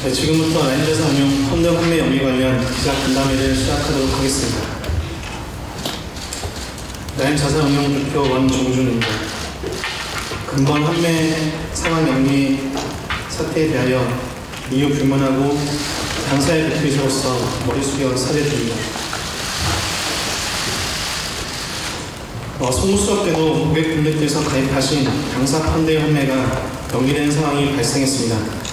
네, 지금부터 라인자산 운용 펀드 판매 영리 관련 기자 간담회를 시작하도록 하겠습니다. 라인자산 운용 대표 원종준입니다. 근본 판매 상환 영리 사태에 대하여 이유 불문하고 당사의 대표이사로서 머리 숙여 사죄드립니다. 송구스럽게도 고객분들께서 가입하신 당사 펀드의 판매가 연기되는 상황이 발생했습니다.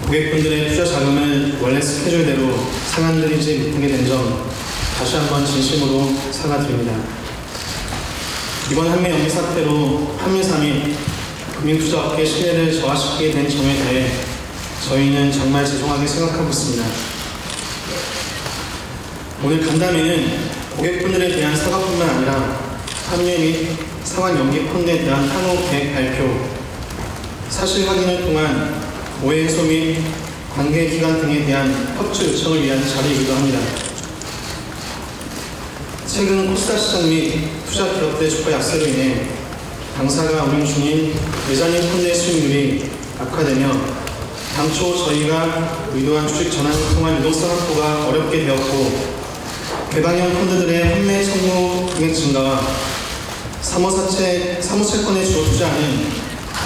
고객분들의 투자 자금을 원래 스케줄대로 상환드리지 못하게 된 점 다시 한번 진심으로 사과드립니다. 이번 판매 연기 사태로 판매사 및 금융투자업계 신뢰를 저하시키게 된 점에 대해 저희는 정말 죄송하게 생각하고 있습니다. 오늘 간담회는 고객분들에 대한 사과뿐만 아니라 판매 및 상환 연기 펀드에 대한 향후 계획 발표, 사실 확인을 통한 오해 해소 및 관계기관 등에 대한 협조 요청을 위한 자리이기도 합니다. 최근 코스닥 시장 및 투자기업들의 주가 약세로 인해 당사가 운용 중인 예전인 펀드의 수익률이 악화되며 당초 저희가 의도한 주식 전환을 통한 유동성 확보가 어렵게 되었고 개방형 펀드들의 판매 성공 금액 증가와 사모채권에 주로 투자하는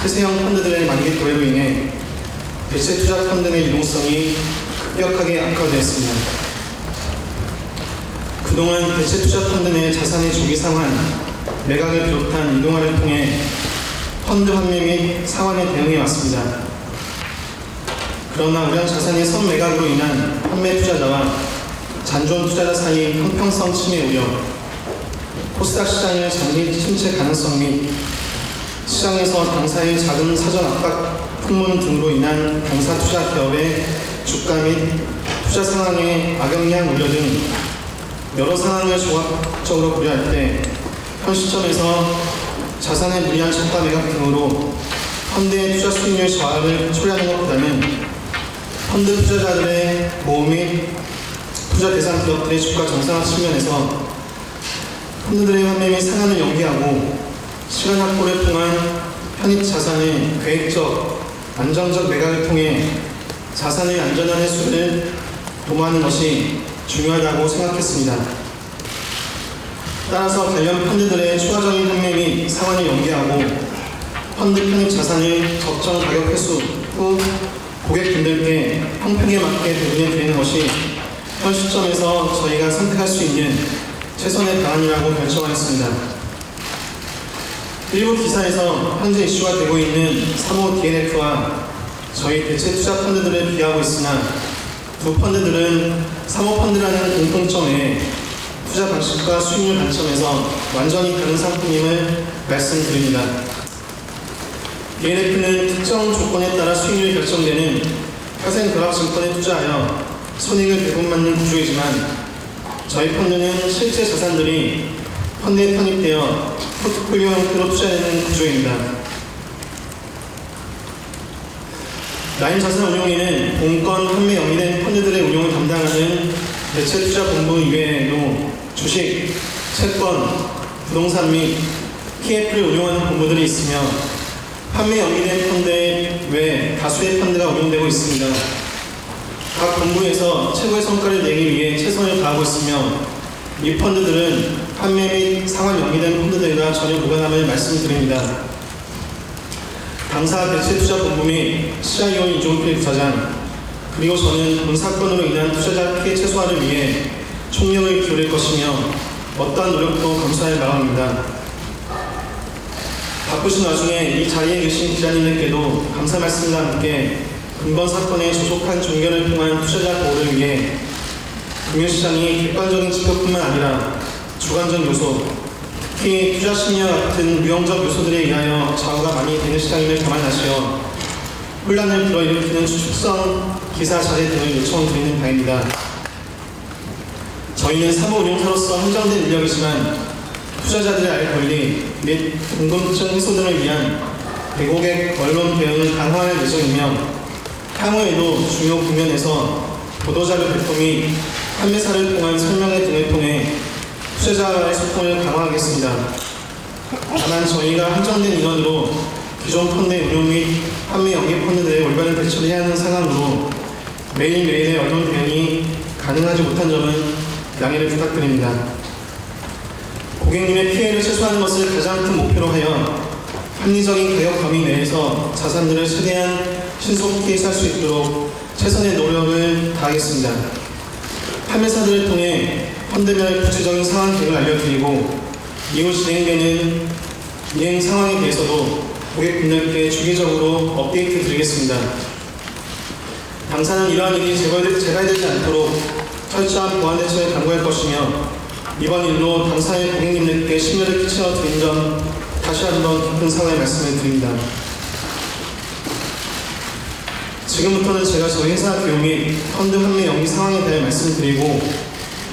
폐쇄형 펀드들의 만기 도래로 인해 대체 투자 펀드 내 유동성이 급격하게 악화되었습니다. 그동안 대체 투자 펀드 내 자산의 조기 상환, 매각을 비롯한 이동화를 통해 펀드 판매 및 상환에 대응해 왔습니다. 그러나 우량 자산의 선매각으로 인한 판매 투자자와 잔존 투자자 사이 형평성 침해 우려, 코스닥 시장의 장기 침체 가능성 및 시장에서 당사의 작은 사전 압박 풍문 등으로 인한 당사 투자 기업의 주가 및 투자 상황의 악영향 우려 등 여러 상황을 종합적으로 고려할 때 현 시점에서 자산의 무리한 저가 매각 등으로 펀드의 투자 수익률 저하를 초래하는 것보다는 펀드 투자자들의 보호 및 투자 대상 기업들의 주가 정상화 측면에서 펀드들의 판매 및 상환을 연기하고 시간 확보를 통한 편입 자산의 계획적, 안정적 매각을 통해 자산의 안전한 회수를 도모하는 것이 중요하다고 생각했습니다. 따라서 관련 펀드들의 추가적인 판매 및 상환을 연기하고 펀드 편입 자산을 적정 가격 회수 후 고객분들께 형평에 맞게 배분해 드리는 것이 현 시점에서 저희가 선택할 수 있는 최선의 방안이라고 결정하였습니다. 일부 기사에서 현재 이슈가 되고 있는 사모 DNF와 저희 대체 투자 펀드들을 비교하고 있으나 두 펀드들은 사모 펀드라는 공통점에 투자 방식과 수익률 관점에서 완전히 다른 상품임을 말씀드립니다. DNF는 특정 조건에 따라 수익률이 결정되는 화생결합증권에 투자하여 손익을 배분받는 구조이지만 저희 펀드는 실제 자산들이 펀드에 편입되어 포트폴리오 형태로 투자되는 구조입니다. 라인자산 운용에는 공권 판매 영위된 펀드들의 운용을 담당하는 대체 투자 본부 이외에도 주식, 채권, 부동산 및 PF를 운용하는 본부들이 있으며 판매 영위된 펀드 외 다수의 펀드가 운용되고 있습니다. 각 본부에서 최고의 성과를 내기 위해 최선을 다하고 있으며 이 펀드들은 판매 및 상환 연기된 펀드들과 전혀 무관함을 말씀드립니다. 당사 대체투자본부 및 CIO 이종필 부사장 그리고 저는 본 사건으로 인한 투자자 피해 최소화를 위해 총력을 기울일 것이며 어떠한 노력도 감수할 마음입니다. 바쁘신 와중에 이 자리에 계신 기자님들께도 감사 말씀과 함께 근본 사건의 조속한 종결을 통한 투자자 보호를 위해 금융시장이 객관적인 지표뿐만 아니라 주관적 요소, 특히 투자 심리와 같은 유형적 요소들에 의하여 좌우가 많이 되는 시장임을 감안하시어 혼란을 불러일으키는 추측성 기사 자료 등을 요청드리는 바입니다. 저희는 사모운용사로서 한정된 인력이지만 투자자들의 알 권리 및 궁금증 해소 등을 위한 대고객 언론 대응을 강화할 예정이며 향후에도 중요 국면에서 보도자료 발표 및 판매사를 통한 설명회 등을 통해 투자자와의 소통을 강화하겠습니다. 다만 저희가 한정된 인원으로 기존 펀드의 운용 및 판매 영입 펀드들의 올바른 대처를 해야 하는 상황으로 매일매일의 언론 대응이 가능하지 못한 점은 양해를 부탁드립니다. 고객님의 피해를 최소화하는 것을 가장 큰 목표로 하여 합리적인 가격 범위 내에서 자산들을 최대한 신속히 살 수 있도록 최선의 노력을 다하겠습니다. 판매사들을 통해 펀드별 구체적인 상황 계획을 알려드리고 이후 진행되는 이행 상황에 대해서도 고객분들께 주기적으로 업데이트 드리겠습니다. 당사는 이러한 일이 재발되지 않도록 철저한 보안 대처에 강구할 것이며 이번 일로 당사의 고객님들께 심려를 끼쳐 드린 점 다시 한번 깊은 사과의 말씀을 드립니다. 지금부터는 제가 저희 회사 비용 및 펀드 판매 영리 상황에 대해 말씀드리고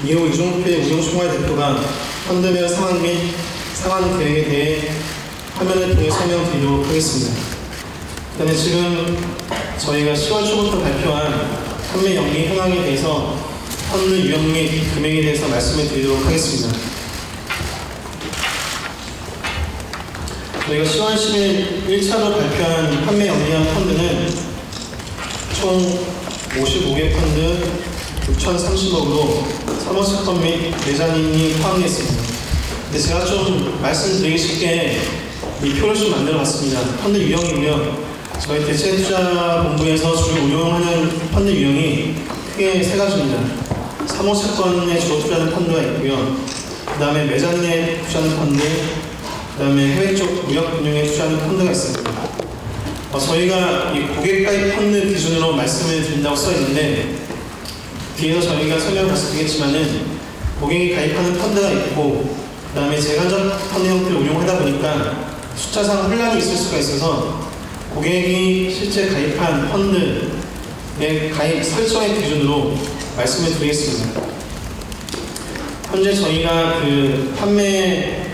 이후 이종필 우종총괄 대표가 펀드별 상황 및 상환 계획에 대해 화면을 통해 설명드리도록 하겠습니다. 그다음에 지금 저희가 10월 초부터 발표한 판매 영리 현황에 대해서 펀드 유형 및 금액에 대해서 말씀을 드리도록 하겠습니다. 저희가 10월 10일 1차로 발표한 판매 영리한 펀드는 총 55개 펀드 6,030억으로 사모채권 및 매자닌이 포함되어 있습니다. 근데 제가 좀 말씀드리기 쉽게 이 표를 좀 만들어 봤습니다. 펀드 유형이고요. 저희 대체투자본부에서 주로 운용하는 펀드 유형이 크게 세 가지입니다. 사모채권에 주로 투자하는 펀드가 있고요. 그 다음에 매자닌에 투자하는 펀드, 그 다음에 해외 쪽 무역금융에 투자하는 펀드가 있습니다. 저희가 이 고객가입 펀드 기준으로 말씀을 드린다고 써 있는데 뒤에서 저희가 설명을 다시 드리겠지만은 고객이 가입하는 펀드가 있고 그 다음에 재간접 펀드 형태를 운용하다 보니까 숫자상 혼란이 있을 수가 있어서 고객이 실제 가입한 펀드의 가입 설정의 기준으로 말씀을 드리겠습니다. 현재 저희가 그 판매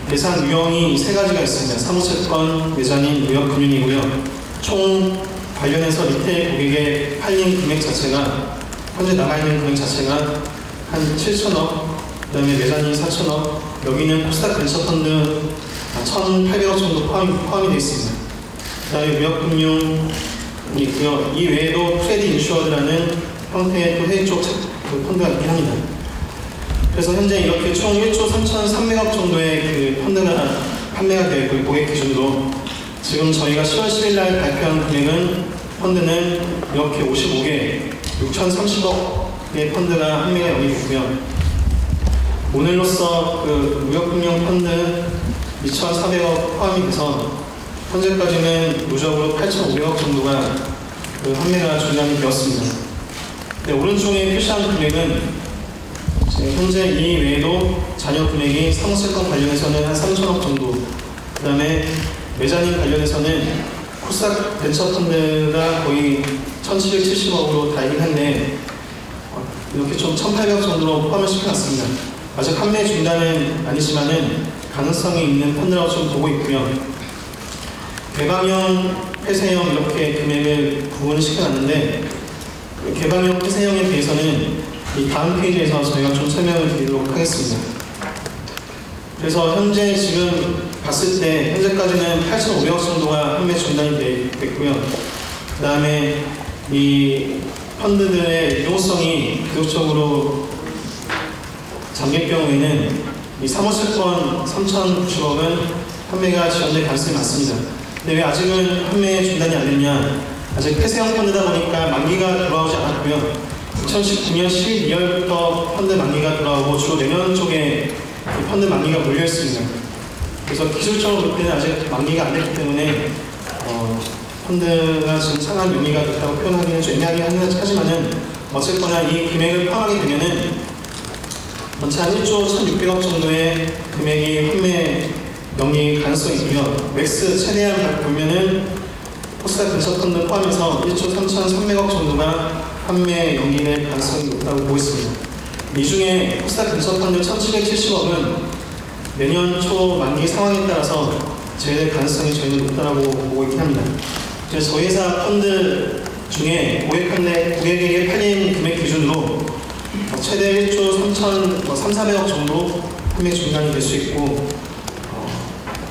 대상 유형이 세 가지가 있습니다. 사모채권, 매자닌, 무역금융이고요. 총 관련해서 리테일 고객의 팔린 금액 자체가 현재 나가 있는 금액 자체가 한 7천억, 그 다음에 매자닌 4천억, 여기는 코스닥 벤처펀드 1,800억 정도 포함이 되어 있습니다. 그 다음에 무역금융이 있고요. 이 외에도 크레딧 인슈어드라는 형태의 또 해외 쪽 펀드가 있긴 합니다. 그래서 현재 이렇게 총 1조 3,300억 정도의 그 펀드가 판매가 되어 있고 고객 기준으로 지금 저희가 10월 10일 날 발표한 금액은 펀드는 이렇게 55개 6,030억의 펀드가 판매가 여기 있고요. 오늘로써 그 무역금융 펀드 2,400억 포함이 돼서 현재까지는 누적으로 8,500억 정도가 그 판매가 중단이 되었습니다. 네, 오른쪽에 표시한 금액은 현재 이 외에도 잔여 금액이 사모채권 관련해서는 한 3천억 정도, 그 다음에 매자닌 관련해서는 코스닥 벤처펀드가 거의 1,770억으로 다이긴 한데 이렇게 좀 1,800억 정도로 포함을 시켜놨습니다. 아직 판매 중단은 아니지만은 가능성이 있는 펀드라고 좀 보고 있고요. 개방형, 폐쇄형 이렇게 금액을 구분시켜놨는데 개방형, 폐쇄형에 대해서는 이 다음 페이지에서 저희가 좀 설명을 드리도록 하겠습니다. 그래서 현재 지금 봤을 때 현재까지는 8,500억 정도가 판매 중단이 됐고요. 그 다음에 이 펀드들의 유동성이 계속적으로 잠길 경우에는 이 사모채권 3,090억은 판매가 지연될 가능성이 많습니다. 근데 왜 아직은 판매 중단이 안 됐냐? 아직 폐쇄형 펀드다 보니까 만기가 돌아오지 않았고요. 2019년 12월부터 펀드 만기가 돌아오고 주로 내년 쪽에 펀드 만기가 몰려 있습니다. 그래서 기술적으로 볼 때는 아직 만기가 안 됐기 때문에 펀드가 지금 상한 용의가 됐다고 표현하기는 좀 애매하긴 하지만은 어쨌거나 이 금액을 포함하게 되면은 전체 한 1조 1,600억 정도의 금액이 판매 영리 가능성이 있고요. 맥스 최대한 보면은 코스닥 벤처펀드 포함해서 1조 3,300억 정도가 판매 영리될 가능성이 높다고 보고 있습니다. 이 중에 코스닥 벤처펀드 1,770억은 내년 초 만기 상황에 따라서 제외될 가능성이 저희는 높다고 보고 있긴 합니다. 그래서 저희 회사 펀드 중에 고객에게 팔린 금액 기준으로 최대 1조 3,400억 정도 판매 중단이 될 수 있고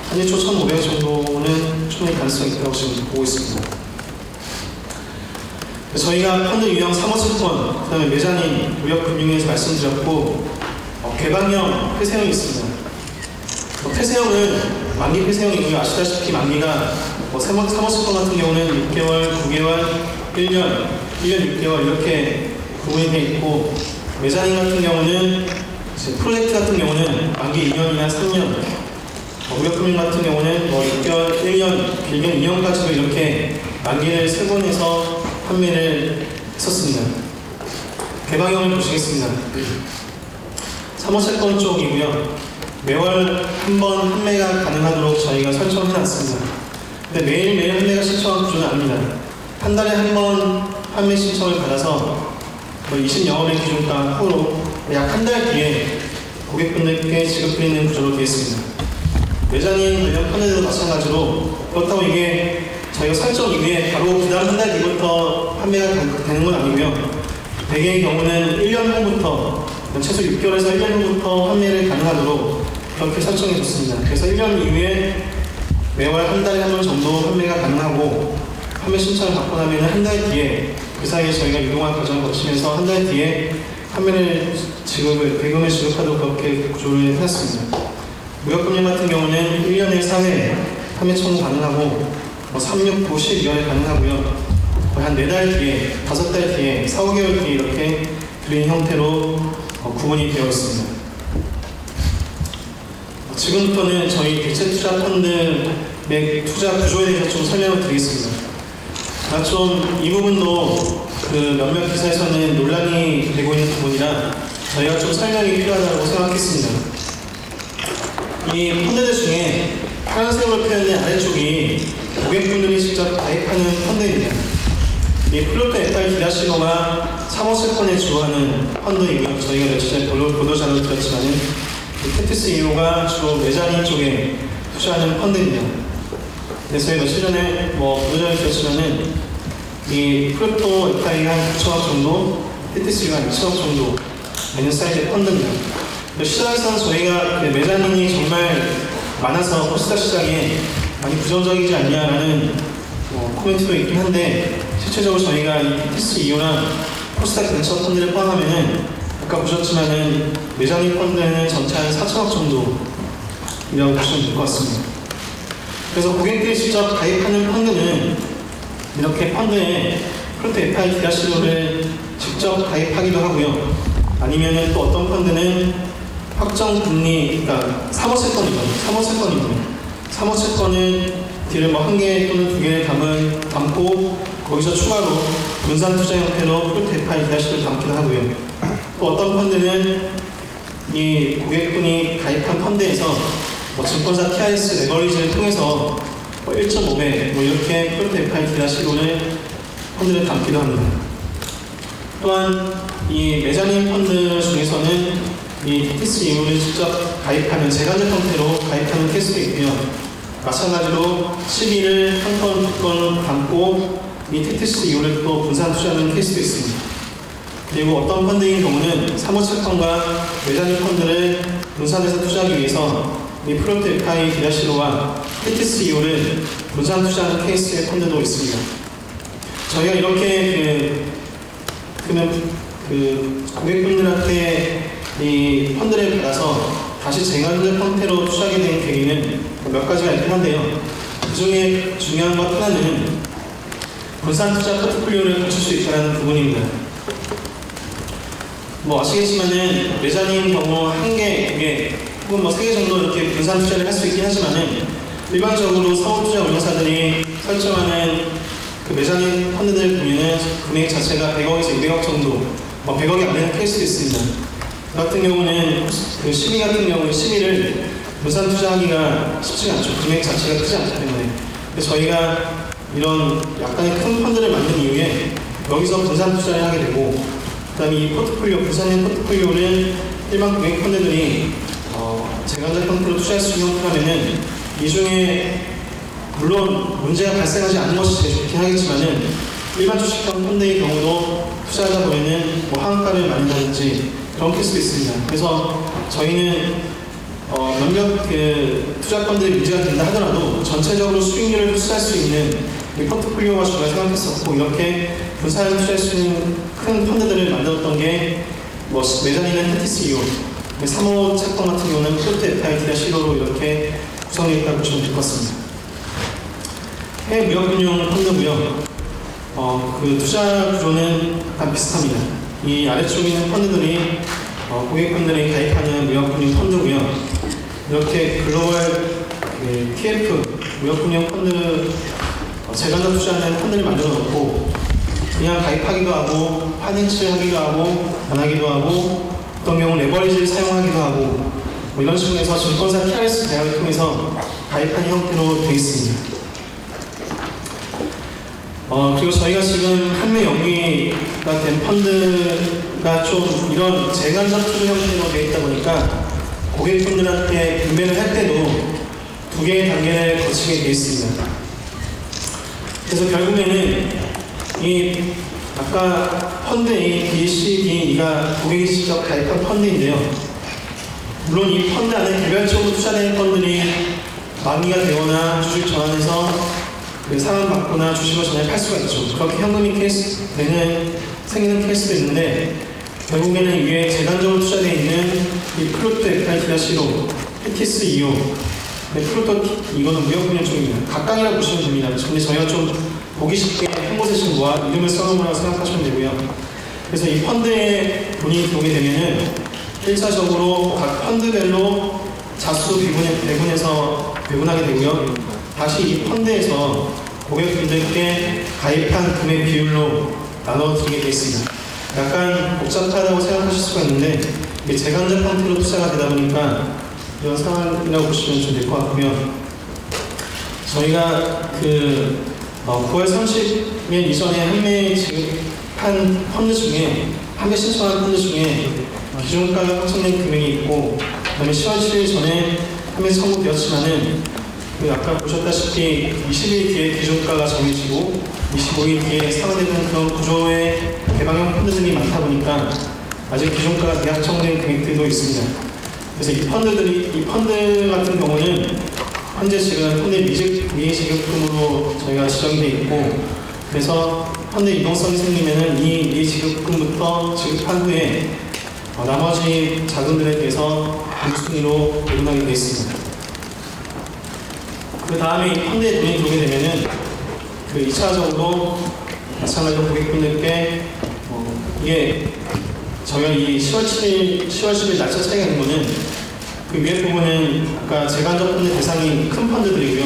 한 1조 1,500억 정도는 충분히 가능성이 있다고 지금 보고 있습니다. 저희가 펀드 유형 사모채권, 그 다음에 매자님, 무역금융에서 말씀드렸고, 개방형 폐쇄형이 있습니다. 폐쇄형은 만기 폐쇄형이고요. 아시다시피 만기가 사모채권 같은 경우는 6개월, 9개월, 1년 6개월 이렇게 구분이 되어 있고, 매자님 같은 경우는 프로젝트 같은 경우는 만기 2년이나 3년, 무역금융 같은 경우는 6개월, 1년, 길게는 2년까지도 이렇게 만기를 세분해서 판매를 했었습니다. 개방형을 보시겠습니다. 사모채권 쪽이고요. 매월 한 번 판매가 가능하도록 저희가 설정해놨습니다. 근데 매일매일 판매가 신청한 구조는 아닙니다. 한 달에 한 번 판매 신청을 받아서 20영업의 기준가 후로 약 한 달 뒤에 고객분들께 지급드리는 구조로 되어 있습니다. 매자님 관련 펀드도 마찬가지로, 그렇다고 이게 저희가 설정 이후에 바로 그 다음 한 달 뒤부터 판매가 되는 건 아니고요. 대개의 경우는 1년 후부터, 최소 6개월에서 1년 후부터 판매를 가능하도록 그렇게 설정해 줬습니다. 그래서 1년 이후에 매월 한 달에 한 번 정도 판매가 가능하고, 판매 신청을 받고 나면 한 달 뒤에 그 사이에 저희가 유동화 과정을 거치면서 한 달 뒤에 판매를 대금을 지급하도록 그렇게 구조를 해놨습니다. 무역금융 같은 경우는 1년에 4회 판매 청구 가능하고 3, 6, 9, 12월에 가능하고요. 한 4달 뒤에, 5달 뒤에, 4, 5개월 뒤에 이렇게 드리는 형태로 구분이 되어 있습니다. 지금부터는 저희 대체 투자 펀드의 투자 구조에 대해서 좀 설명을 드리겠습니다. 좀 이 부분도 몇몇 기사에서는 논란이 되고 있는 부분이라 저희가 좀 설명이 필요하다고 생각했습니다. 이 펀드들 중에 파란색으로 표현된 아래쪽이 고객분들이 직접 가입하는 펀드입니다. 이 플로트 FI-C가 사모채권에 주요하는 펀드이고요. 저희가 며칠 전에 보도자료를 드렸지만은 테티스 EO가 주로 매자님 쪽에 투자하는 펀드입니다. 그래서 저희 며칠 전에 보도자료를 드렸지만은 이 플로트 FI가 한 9천억 정도, 테티스 EO가 2천억 정도 되는 사이즈의 펀드입니다. 시장에서는 저희가 매자님이 정말 많아서 코스닥 시장에 많이 부정적이지 않냐라는 코멘트도 있긴 한데, 실제적으로 저희가 이 테티스 EO나 코스닥 벤처 펀드를 포함하면은 아까 보셨지만은 매자님 펀드는 전체 한 4천억 정도이라고 보시면 될 것 같습니다. 그래서 고객들이 직접 가입하는 펀드는 이렇게 펀드에 플로트 FI-C를 직접 가입하기도 하고요. 아니면은 또 어떤 펀드는 확정 금리, 그러니까 사모채권이거든요. 사모채권은 딜을 1개 또는 2개를 담고 거기서 추가로 분산 투자 형태로 플로트 FI-C를 담기도 하고요. 또 어떤 펀드는 이 고객분이 가입한 펀드에서 증권사 TIS 레버리지를 통해서 1.5배 이렇게 플로트 FI-C를 펀드를 담기도 합니다. 또한 이 매자님 펀드 중에서는 이 테티스 EO를 직접 가입하는 재간접 형태로 가입하는 케이스도 있고요. 마찬가지로 12를 한 건, 두 건 담고 이 테티스 EO를 또 분산 투자하는 케이스도 있습니다. 그리고 어떤 펀드인 경우는 사모채권과 매자님 펀드를 분산해서 투자하기 위해서 이 플로트 FI-C와 테티스 EO를 분산 투자하는 케이스의 펀드도 있습니다. 저희가 이렇게 고객분들한테 이 펀드를 받아서 다시 재간접 형태로 투자하게 된 계기는 몇 가지가 있긴 한데요. 그 중에 중요한 것 하나는 분산 투자 포트폴리오를 갖출 수 있다는 부분입니다. 아시겠지만은 매자님 경우 1개, 2개 혹은 3개 정도 이렇게 분산 투자를 할 수 있긴 하지만은 일반적으로 사업투자 운용사들이 설정하는 그 매자님 펀드들 보면은 금액 자체가 100억에서 200억 정도, 100억이 안 되는 케이스도 있습니다. 그 같은 경우는 그 12 같은 경우는 12를 분산 투자하기가 쉽지가 않죠. 금액 자체가 크지 않기 때문에. 그래서 저희가 이런 약간의 큰 펀드를 만든 이후에 여기서 분산 투자를 하게 되고, 그 다음에 이 포트폴리오, 분산형 포트폴리오를 일반 고객 펀드들이 재간접 형태로 투자할 수 있는 형태라면은 이 중에 물론 문제가 발생하지 않는 것이 제일 좋긴 하겠지만은 일반 주식형 펀드의 경우도 투자하다 보면은 하한가를 맞는다든지 그런 케이스도 있습니다. 그래서 저희는 몇몇 투자 펀드의 문제가 된다 하더라도 전체적으로 수익률을 흡수할 수 있는 이 포트폴리오가 저희가 생각했었고, 이렇게 분산을 투자할 수 있는 큰 펀드들을 만들었던 게 메자닌은 테티스 이오, 3호 채권 같은 경우는 프로트 FIT-15로 이렇게 구성되어 있다고 보시면 될 것 같습니다. 해외 무역금융 펀드고요. 그 투자 구조는 약간 비슷합니다. 이 아래쪽에 있는 펀드들이 고객분들이 가입하는 무역금융 펀드고요. 이렇게 글로벌 TF 무역금융 펀드 재간다 투자하는 펀드를 만들어 놓고 그냥 가입하기도 하고 파넨츠 하기도 하고 안 하기도 하고 어떤 경우 레버리지를 사용하기도 하고 이런 식으로 해서 증권사 TRS 계약을 통해서 가입하는 형태로 되어 있습니다. 그리고 저희가 지금 판매 연기가 된 펀드가 좀 이런 재간접 투자 형태로 되어 있다 보니까 고객분들한테 구매를 할 때도 두 개의 단계를 거치게 되어 있습니다. 그래서 결국에는 이 아까 펀드 A, B, C, D가 고객이 직접 가입한 펀드인데요. 물론 이 펀드 안에 개별적으로 투자되는 펀드들이 만기가 되거나 주식 전환해서 상환받거나 주식을 전에 팔 수가 있죠. 그렇게 현금이 생기는 케이스도 있는데 결국에는 이게 재단적으로 투자되어 있는 이 플로트 FIT-15, 테티스 2호, 플로트 이거는 무역금융 쪽입니다. 각각이라고 보시면 됩니다. 근데 저희가 좀 보기 쉽게 한 곳에 지금 이름을 써놓으라고 생각하시면 되고요. 그래서 이 펀드에 돈이 들어오게 되면은 1차적으로 각 펀드별로 자수 배분하게 되고요. 다시 이 펀드에서 고객분들께 가입한 금액 비율로 나눠드리게 되어 있습니다. 약간 복잡하다고 생각하실 수가 있는데 이게 재간접 형태로 투자가 되다 보니까 이런 상황이라고 보시면 좀 될 것 같고요. 저희가 9월 30일 이전에 판매 지급한 펀드 중에 판매 신청한 펀드 중에 기준가가 확정된 금액이 있고 그다음에 10월 7일 전에 판매 청구되었지만은 아까 보셨다시피 20일 뒤에 기준가가 정해지고 25일 뒤에 상환되는 그런 구조의 개방형 펀드들이 많다 보니까 아직 기준가가 미확정된 금액들도 있습니다. 그래서 이 펀드 같은 경우는 현재 지금 펀드 미지급금으로 저희가 지정이 되어 있고 그래서 펀드 이동성이 생기면은 이 미지급금부터 지급한 후에 나머지 자금들에 대해서 우선순위로 배분하게 되어 있습니다. 그 다음에 이 펀드에 돈이 들어오게 되면은 2차적으로 마찬가지로 고객분들께 이게 저희가 이 10월 10일 날짜 차이가 있는 거는 그 위에 부분은 아까 재간접 펀드 대상이 큰 펀드들이고요.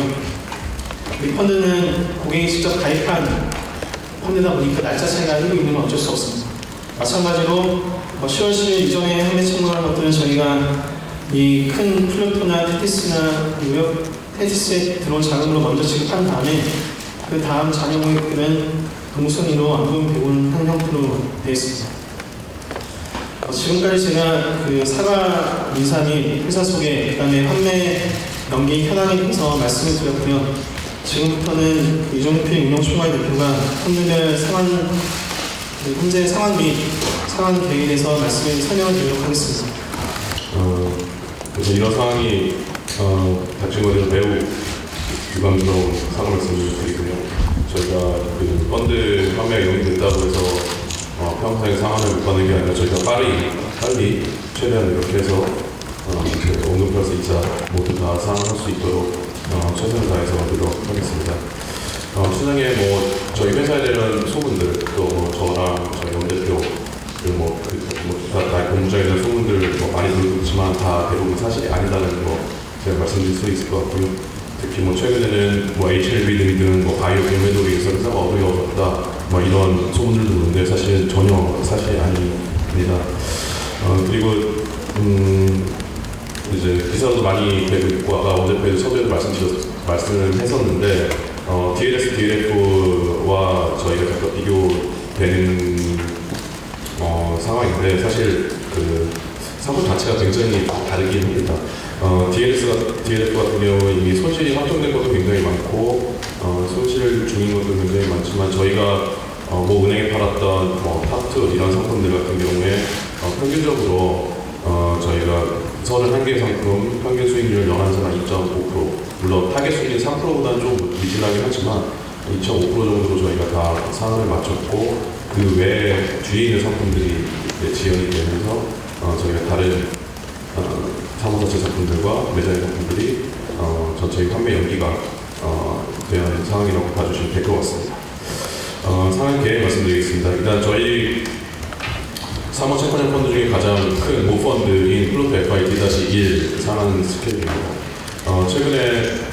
이 펀드는 고객이 직접 가입한 펀드다 보니까 날짜 차이가 일고 있는 건 어쩔 수 없습니다. 마찬가지로 10월 10일 이전에 판매 청구한 것들은 저희가 이 큰 플루토나 테티스에 들어온 자금으로 먼저 지급한 다음에 그 다음 잔여 고객들은 동순위로 안분 배분하는 형태로 되어 있습니다. 지금까지 제가 사과 인사 및 회사 소개, 그 다음에 판매 연기 현황에 대해서 말씀을 드렸고요. 지금부터는 이종필 운영총괄 대표가 펀드별 현재 상황 및 상황 계획에 대해서 설명을 드리도록 하겠습니다. 그래서 이런 상황이 닥친 것에 매우 유감스러운 상황을 말씀드리고요. 저희가 펀드 판매가 용인됐다고 해서 평생 상환을 못 받는 게 아니라 저희가 빨리 최대한 이렇게 해서 원금 플러스 이자 모두 다 상환할 수 있도록 최선을 다해서 노력하도록 하겠습니다. 시장에 저희 회사에 대한 소문들 또 저랑 저희 원대표 그리고 다 공무장에 대한 소문들 많이 들고 있지만 다 대부분 사실이 아니다는 거 제가 말씀드릴 수 있을 것 같고요. 특히 최근에는 HLB 등등 바이오 경매도로 인해서 회사가 어려워졌다 이런 소문들도 있는데 사실 전혀 사실이 아닙니다. 그리고 이제 기사도 많이 되고 있고 아까 원대표에서 서두에도 말씀을 했었는데 DLS, DLF와 저희가 잠깐 비교되는 상황인데 사실 상품 자체가 굉장히 다르긴 합니다. DLF 같은 경우 이미 손실이 확정된 것도 굉장히 많고 손실 중인 것도 굉장히 많지만 저희가 은행에 팔았던 타투 이런 상품들 같은 경우에 평균적으로 저희가 31개 상품 평균 수익률 연한산하 2.5%, 물론 타겟 수익률 3%보다는 좀 미진하긴 하지만 2.5% 정도로 저희가 다 상한을 맞췄고 그 외에 뒤에 있는 상품들이 이제 지연이 되면서 저희가 다른 사무자체 상품들과 매장의 상품들이 전체의 판매 연기가 되는 상황이라고 봐주시면 될 것 같습니다. 상황 계획 말씀드리겠습니다. 일단 저희 사모채권형 펀드 중에 가장 큰 모펀드인 플로트 FIT-1 상한 스케줄입니다. 최근에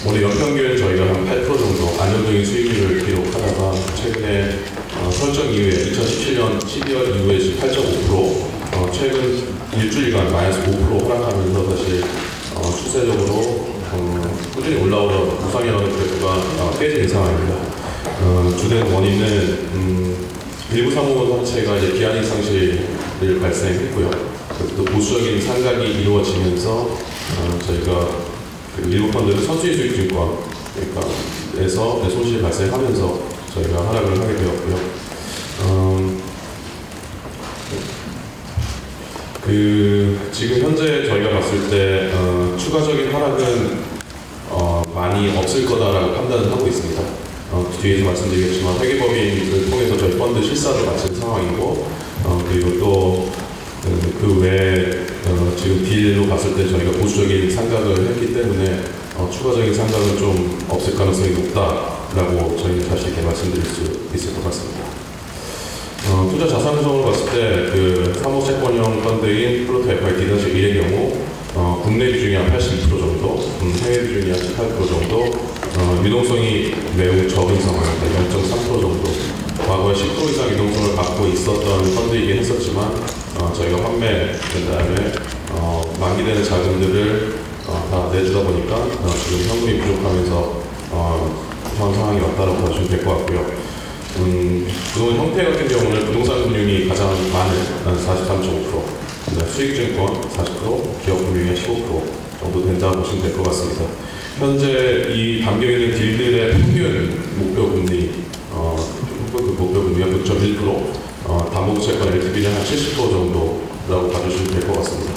올해 연평균 저희가 한 8% 정도 안정적인 수익률을 기록하다가 최근에 설정 이후에 2017년 12월 이후에 8.5%, 최근 일주일간 마이너스 5% 하락하면서 사실 추세적으로 꾸준히 올라오던 우상향의 그래프가 깨진 상황입니다. 주된 원인은 일부 사모펀드 자체가 이제 기한이익 상실을 발생했고요. 또 보수적인 상각이 이루어지면서 저희가 그 일부 펀드는 선수의 수익증권 에서 손실이 발생하면서 저희가 하락을 하게 되었고요. 지금 현재 저희가 봤을 때 추가적인 하락은 많이 없을 거다라고 판단을 하고 있습니다. 뒤에서 말씀드리겠지만 회계법인을 통해서 저희 펀드 실사를 마친 상황이고 그리고 또 그 외에 지금 딜로 봤을 때 저희가 보수적인 상각을 했기 때문에 추가적인 상각은 좀 없을 가능성이 높다라고 저희는 다시 이렇게 말씀드릴 수 있을 것 같습니다. 투자 자산 구성을 봤을 때 그 사모채권형 펀드인 플로트 FIT-1의 경우 국내 비중이 한 82% 정도, 해외 비중이 한 18% 정도, 유동성이 매우 적은 상황입니다. 0.3% 정도. 과거에 10% 이상 유동성을 갖고 있었던 펀드이긴 했었지만 저희가 판매된 다음에 만기되는 자금들을 다 내주다 보니까 지금 현금이 부족하면서 그런 상황이 왔다고 보시면 될 것 같고요. 그동안 형태 같은 경우는 부동산 금융이 가장 많은 43.5%, 수익증권 40%, 기업금융이 15% 정도 된다고 보시면 될 것 같습니다. 현재 이 담겨있는 딜들의 평균 목표 금리, 목표 금리가 9.1%, 담보채권 LTV는 한 70% 정도라고 봐주시면 될 것 같습니다.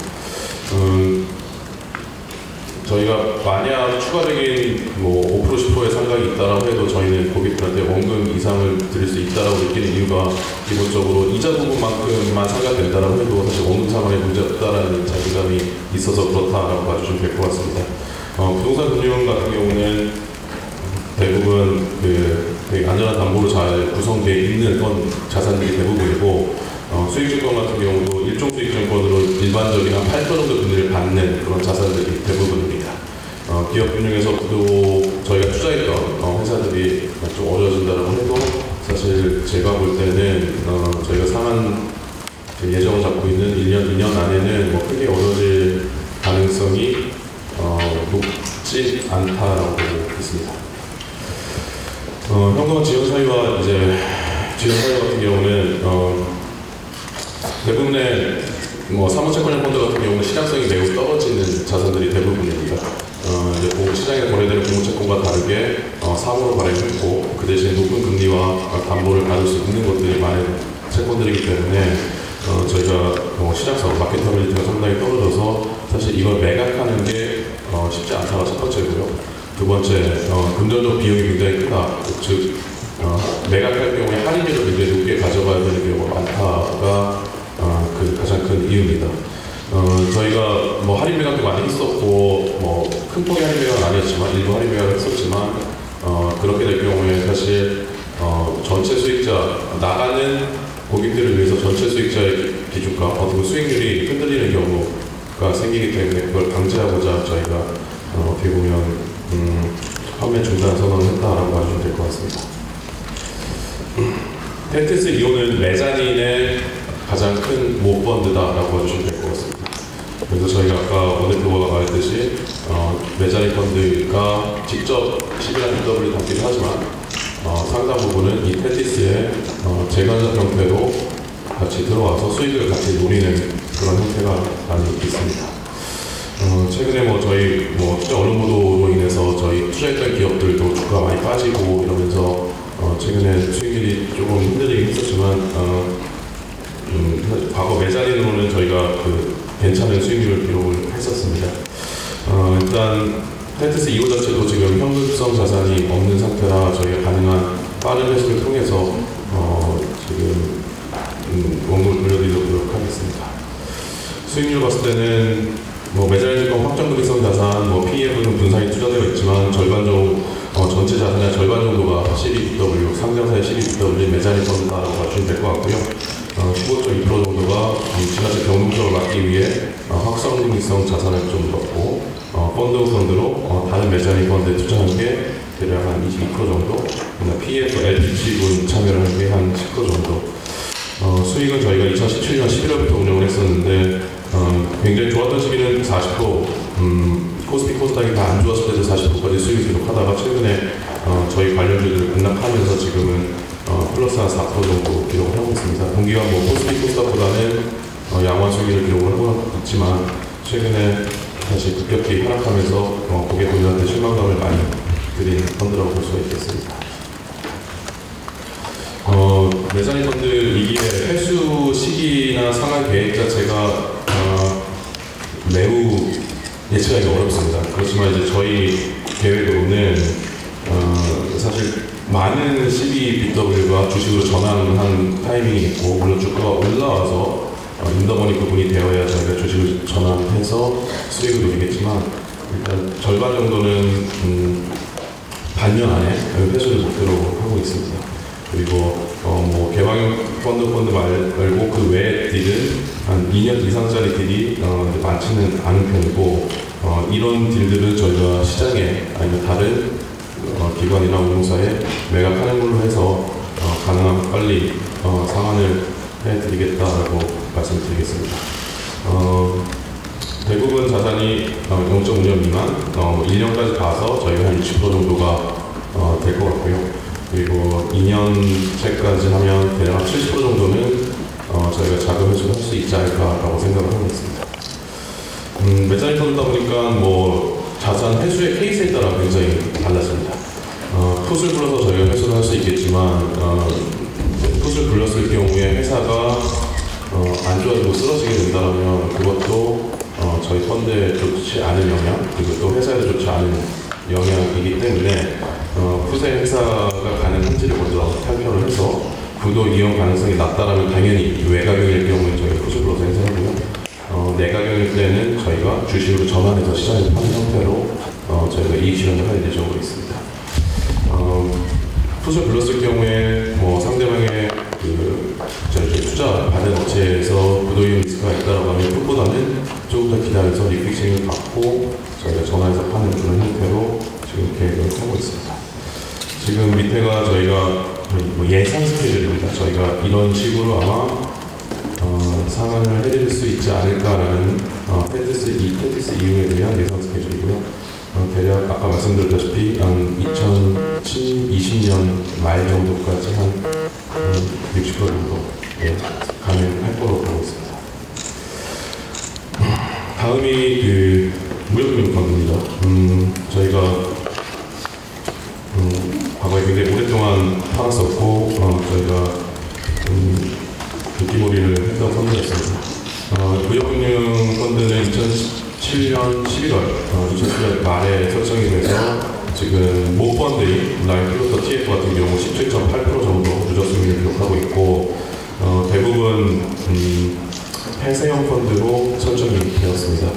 저희가 만약 추가적인 5% 10%의 상각이 있다라고 해도 저희는 고객들한테 원금 이상을 드릴 수 있다라고 느끼는 이유가 기본적으로 이자 부분만큼만 상각된다라고 해도 사실 원금 상환에 문제 없다라는 자신감이 있어서 그렇다라고 봐주시면 될 것 같습니다. 부동산 금융 같은 경우는 대부분 되게 안전한 담보로 잘 구성되어 있는 그런 자산들이 대부분이고 수익증권 같은 경우도 일종 수익증권으로 일반적인 한 8% 정도 금리를 받는 그런 자산들이 대부분입니다. 기업금융에서도 저희가 투자했던 회사들이 좀 어려워진다고 해도 사실 제가 볼 때는 저희가 상한 예정을 잡고 있는 1년, 2년 안에는 크게 어려워질 가능성이 높지 않다라고 보고 있습니다. 현금 지원 사유와 이제 지원 사유 같은 경우는 대부분의 사모채권형 펀드 같은 경우는 시장성이 매우 떨어지는 자산들이 대부분입니다. 이제 시장에 거래되는 공모채권과 다르게 사모로 발행했고 그 대신 높은 금리와 담보를 받을 수 있는 것들이 많은 채권들이기 때문에 저희가 시장성, 마케터빌리티가 상당히 떨어져서 사실 이걸 매각하는 게 쉽지 않다가 첫 번째고요. 두 번째, 금전적 비용이 굉장히 크다. 즉, 매각할 경우에 할인율을 굉장히 높게 가져가야 되는 경우가 많다가 그 가장 큰 이유입니다. 저희가 할인 매각도 많이 했었고, 큰 폭의 할인 매각은 아니었지만, 일부 할인 매각을 했었지만, 그렇게 될 경우에 사실, 전체 수익자, 나가는 고객들을 위해서 전체 수익자의 기준과 어떻게 수익률이 흔들리는 경우가 생기기 때문에 그걸 방지하고자 저희가 어떻게 보면 판매 중단 선언을 했다라고 봐주시면 될 것 같습니다. 텐트스 이오는 메자닌의 가장 큰 모펀드다라고 봐주시면 될 것 같습니다. 그래서 저희가 아까 원 대표가 말했듯이 메자닌 펀드가 직접 11한 PW를 담기도 하지만 상당 부분은 이 텐티스의 재간접 형태로 같이 들어와서 수익을 같이 노리는 그런 형태가 많이 있습니다. 최근에 저희 투자 언론 보도로 인해서 저희 투자했던 기업들도 주가가 많이 빠지고 이러면서 최근에 수익률이 조금 힘들긴 했었지만 과거 메자닌으로는 저희가 괜찮은 수익률을 기록을 했었습니다. 일단 테트스 2호 자체도 지금 현금성 자산이 없는 상태라 저희가 가능한 빠른 회수를 통해서 지금 원금을 돌려드리도록 노력하겠습니다. 수익률 봤을 때는 매장해질건 확정금익성 자산, PEF는 분산이 투자되어 있지만 전체 자산의 절반 정도가 CBW, 상장사의 CBW 매장일 펀드다라고 봐주시면 될 것 같고요. 15.2% 정도가 지나치 경쟁력을 막기 위해 확정금익성 자산을 좀 넣고 펀드로 다른 매장일 펀드에 투자한 게 대략 한 22% 정도, PEF, LPG분 참여를 한 게 한 10% 정도. 수익은 저희가 2017년 11월부터 운영을 했었는데 굉장히 좋았던 시기는 40%, 코스피 코스닥이 다 안 좋았을 때도 40%까지 수익을 기록하다가 최근에 저희 관련주들을 급락하면서 지금은 플러스 한 4% 정도 기록을 하고 있습니다. 동기간 코스피 코스닥보다는 양호한 수익을 기록을 하고 있지만 최근에 다시 급격히 하락하면서 고객분들한테 실망감을 많이 드린 펀드라고 볼 수가 있겠습니다. 매장일 펀드 이기의 회수 시기나 상환 계획 자체가 매우 예측하기 어렵습니다. 그렇지만 이제 저희 계획으로는 사실 많은 CBBW가 주식으로 전환한 타이밍이 있고, 물론 주가가 올라와서 인더머니 부분이 되어야 저희가 주식을 전환해서 수익을 누리겠지만 일단 절반 정도는 반년 안에 회수를 목표로 하고 있습니다. 그리고 개방형 펀드 말고 그 외의 딜은 한 2년 이상짜리 딜이 많지는 않은 편이고, 이런 딜들은 저희가 시장에 아니면 다른 기관이나 운용사에 매각하는 걸로 해서 가능한 빨리 상환을 해드리겠다라고 말씀드리겠습니다. 대부분 자산이 0.5년 미만, 1년까지 가서 저희가 한 60% 정도가 될 것 같고요. 그리고 2년째까지 하면 대략 70% 정도는 저희가 자금 회수를 할 수 있지 않을까라고 생각을 하고 있습니다. 매장이 펀드다 보니까 자산 회수의 케이스에 따라 굉장히 달랐습니다. 풋을 불러서 저희가 회수를 할 수 있겠지만 풋을 불렀을 경우에 회사가 안 좋아지고 쓰러지게 된다면 그것도 저희 펀드에 좋지 않은 영향, 그리고 또 회사에 좋지 않은 영향이기 때문에 풋의 회사가 가능한지를 먼저 발표를 해서 부도 이용 가능성이 낮다라면 당연히 외가경일 경우에 저희가 풋을 불러서 행사하고요. 내가경일 때는 저희가 주식으로 전환해서 시장에 파는 형태로 저희가 이익 실현을 할 예정으로 있습니다. 풋을 불렀을 경우에 상대방의 저희 투자 받은 업체에서 부도 이용 리스크가 있다라고 하면 풋보다는 조금 더 기다려서 리픽싱을 받고 저희가 전환해서 파는 그런 형태로 지금 계획을 하고 있습니다. 지금 밑에가 저희가 예상 스케줄입니다. 저희가 이런 식으로 아마 상환을 해드릴 수 있지 않을까라는 테트스 이후에 대한 예상 스케줄이고요. 대략 아까 말씀드렸다시피 한 2020년 말 정도까지 한 60% 정도 가능할 거로 보고 있습니다. 다음이 무역금융 펀드입니다. 저희가 과거에 굉장히 오랫동안 팔았었고 저희가 인기몰이를 했던 펀드였습니다. 무역금융 펀드는 2017년 11월 말에 설정이 돼서 지금 모 펀드인 라이플로터 TF 같은 경우 17.8% 정도 누적 수익률을 기록하고 있고 대부분 폐쇄형 펀드로 설정이 되었습니다.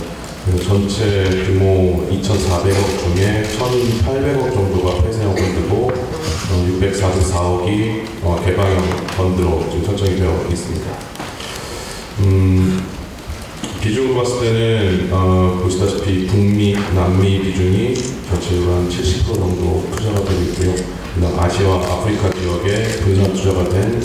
전체 규모 2,400억 중에 1,800억 정도가 폐쇄형 펀드고 644억이 개방형 펀드로 지금 설정이 되어 있습니다. 비중으로 봤을 때는 보시다시피 북미, 남미 비중이 전체적으로 한 70% 정도 투자가 되고 있고요. 그다음 아시아와 아프리카 지역에 분산 투자가 된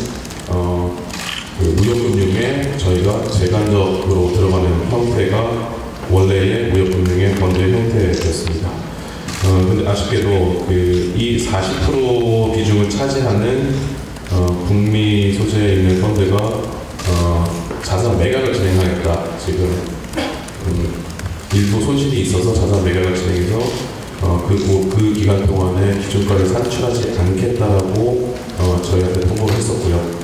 무역금융에 저희가 재간접으로 들어가는 형태가 원래의 무역금융의 펀드의 형태였습니다. 근데 아쉽게도 이 40% 비중을 차지하는 북미 소재에 있는 펀드가 자산 매각을 진행하겠다. 지금 일부 손실이 있어서 자산 매각을 진행해서 그 기간 동안에 기준가를 산출하지 않겠다라고 저희한테 통보를 했었고요.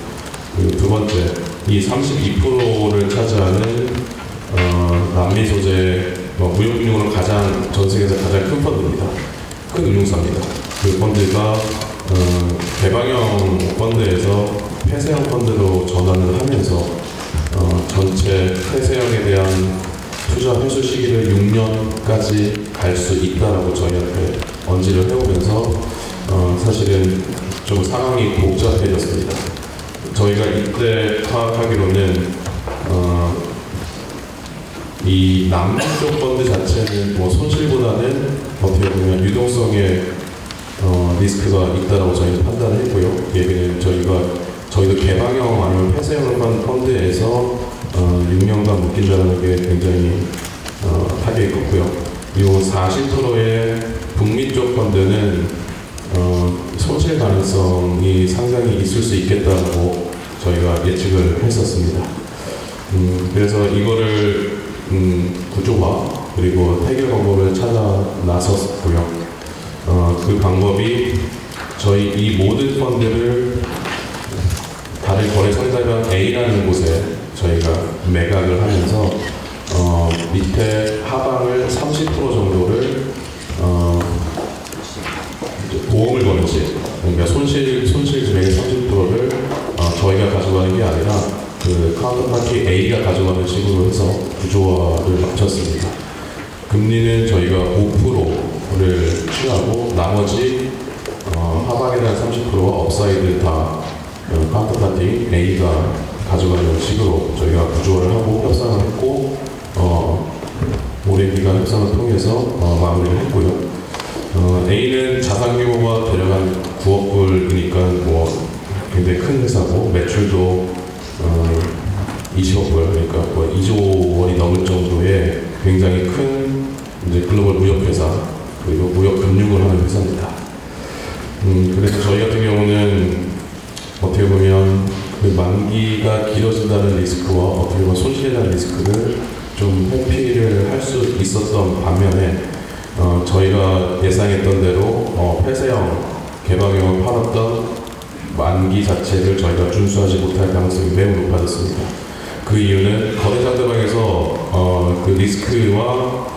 그리고 두 번째, 이 32%를 차지하는 남미 소재 무역금융으로 전 세계에서 가장 큰 펀드입니다. 큰 운용사입니다. 그 펀드가 개방형 펀드에서 폐쇄형 펀드로 전환을 하면서 전체 폐쇄형에 대한 투자 회수 시기를 6년까지 갈 수 있다라고 저희한테 언지를 해오면서 사실은 좀 상황이 복잡해졌습니다. 저희가 이때 파악하기로는 이 남쪽 펀드 자체는 뭐 손실보다는 어떻게 보면 유동성에 리스크가 있다라고 저희는 판단을 했고요. 얘기는 저희도 개방형 아니면 폐쇄형 펀드에서 6년간 묶인다는 게 굉장히 타격이 컸고요. 그리고 40%의 북미 쪽 펀드는 손실 가능성이 상당히 있을 수 있겠다고 저희가 예측을 했었습니다. 그래서 이거를 구조화 그리고 해결 방법을 찾아 나섰고요. 그 방법이 저희 이 모든 펀드를 다른 거래 상대방 A라는 곳에 저희가 매각을 하면서 밑에 하방을 30% 정도를 보험을 거는지 그러니까 손실 금액의 30%를 저희가 가져가는 게 아니라 그 카운터파티 A가 가져가는 식으로 해서 구조화를 맞췄습니다. 금리는 저희가 5%를 취하고 나머지 하방에 대한 30%와 업사이드 다 카운터파티 A가 가져가는 식으로 저희가 구조화를 하고 협상을 했고 오랜 기간 협상을 통해서 마무리를 했고요. A는 자산 규모가 대략 한 9억 불이니까 뭐 굉장히 큰 회사고 매출도 20억 불 그러니까 뭐 2조 원이 넘을 정도의 굉장히 큰 이제 글로벌 무역 회사 그리고 무역 금융을 하는 회사입니다. 그래서 저희 같은 경우는 어떻게 보면 그 만기가 길어진다는 리스크와 어떻게 보면 손실에 대한 리스크를 좀 회피를 할 수 있었던 반면에 저희가 예상했던 대로 폐쇄형, 개방형을 팔았던 만기 자체를 저희가 준수하지 못할 가능성이 매우 높아졌습니다. 그 이유는 거래 상대방에서 그 리스크와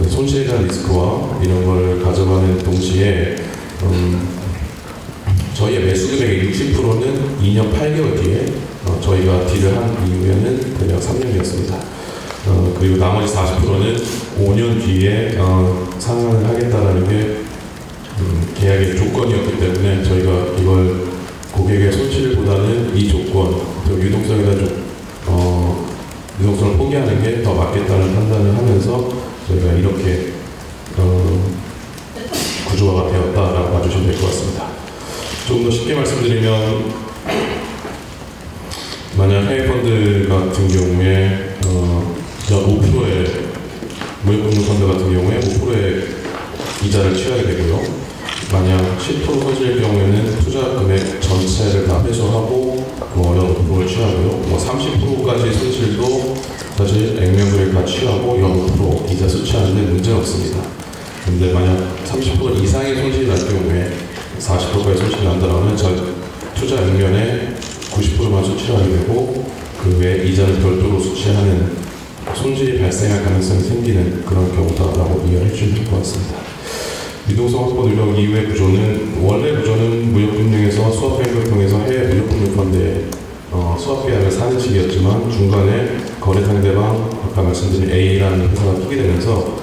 손실에 대한 리스크와 이런 걸 가져가는 동시에 저희의 매수 금액의 60%는 2년 8개월 뒤에 저희가 딜을 한 이후에는 대략 3년이었습니다. 그리고 나머지 40%는 5년 뒤에 상환을 하겠다라는 게 계약의 조건이었기 때문에 저희가 이걸 고객의 손실보다는 이 조건, 유동성에 대한 유동성을 포기하는 게 더 맞겠다는 판단을 하면서 저희가 이렇게 구조화가 되었다라고 봐주시면 될 것 같습니다. 조금 더 쉽게 말씀드리면 만약 해외 펀드 같은 경우에 5%의 무역금융 펀드 같은 경우에 5%의 이자를 취하게 되고요. 만약 10% 손실일 경우에는 투자 금액 전체를 다 회수하고 연 5%를 취하고요. 30%까지 손실도 사실 액면금액 다 취하고 연 5% 이자 수취하는데 문제는 없습니다. 근데 만약 30% 이상의 손실이 날 경우에 40%까지 손실이 난다면 투자 액면에 90%만 수취하게 되고 그 외 이자를 별도로 수취하는 손실이 발생할 가능성이 생기는 그런 경우다라고 이해해 주시면 될 것 같습니다. 유동성 확보 노력 이후의 구조는 원래 구조는 무역금융에서 수합계약을 통해서 해외 무역금융 펀드에 수합계약을 사는 식이었지만 중간에 거래 상대방 아까 말씀드린 A라는 회사가 끼게 되면서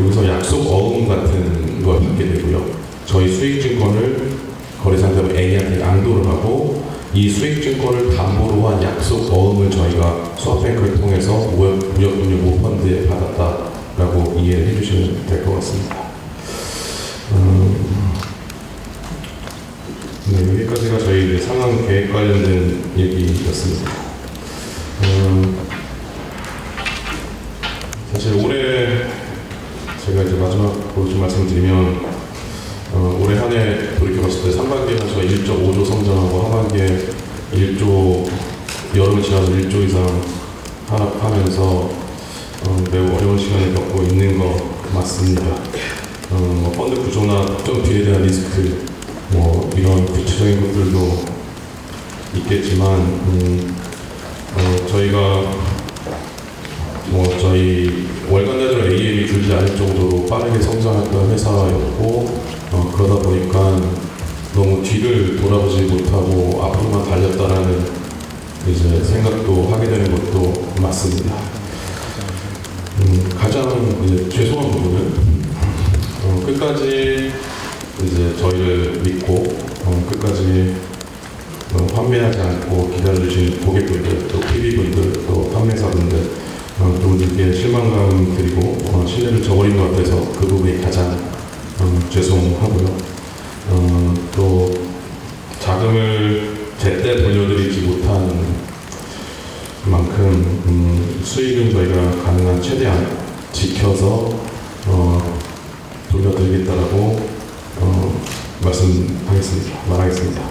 여기서 약속 어음 같은 걸 받게 되고요. 저희 수익증권을 거래 상대방 A한테 양도를 하고 이 수익증권을 담보로 한 약속 어음을 저희가 수합뱅크를 통해서 무역금융 펀드에 받았다라고 이해를 해주시면 될 것 같습니다. 네, 여기까지가 저희 상황 계획 관련된 얘기였습니다. 사실 올해 제가 이제 마지막으로 좀 말씀드리면 올해 한 해 돌이켜봤을 때 상반기에는 저희 1.5조 성장하고 하반기에 1조 여름을 지나서 1조 이상 하락하면서 매우 어려운 시간을 겪고 있는 것 맞습니다. 펀드 구조나 특정 딜에 대한 리스크 이런 구체적인 것들도 있겠지만 저희가 저희 월간 대대로 AM이 줄지 않을 정도로 빠르게 성장했던 회사였고 그러다 보니까 너무 뒤를 돌아보지 못하고 앞으로만 달렸다라는 이제 생각도 하게 되는 것도 맞습니다. 가장 이제 죄송한 부분은 끝까지 이제 저희를 믿고 끝까지 판매하지 않고 기다려주신 고객분들, 또 PB분들, 또 판매사분들 그분들께 실망감 드리고 신뢰를 저버린 것 같아서 그 부분이 가장 죄송하고요. 또 자금을 제때 돌려드리지 못한 만큼 수익은 저희가 가능한 최대한 지켜서 돌려드리겠다라고 말하겠습니다.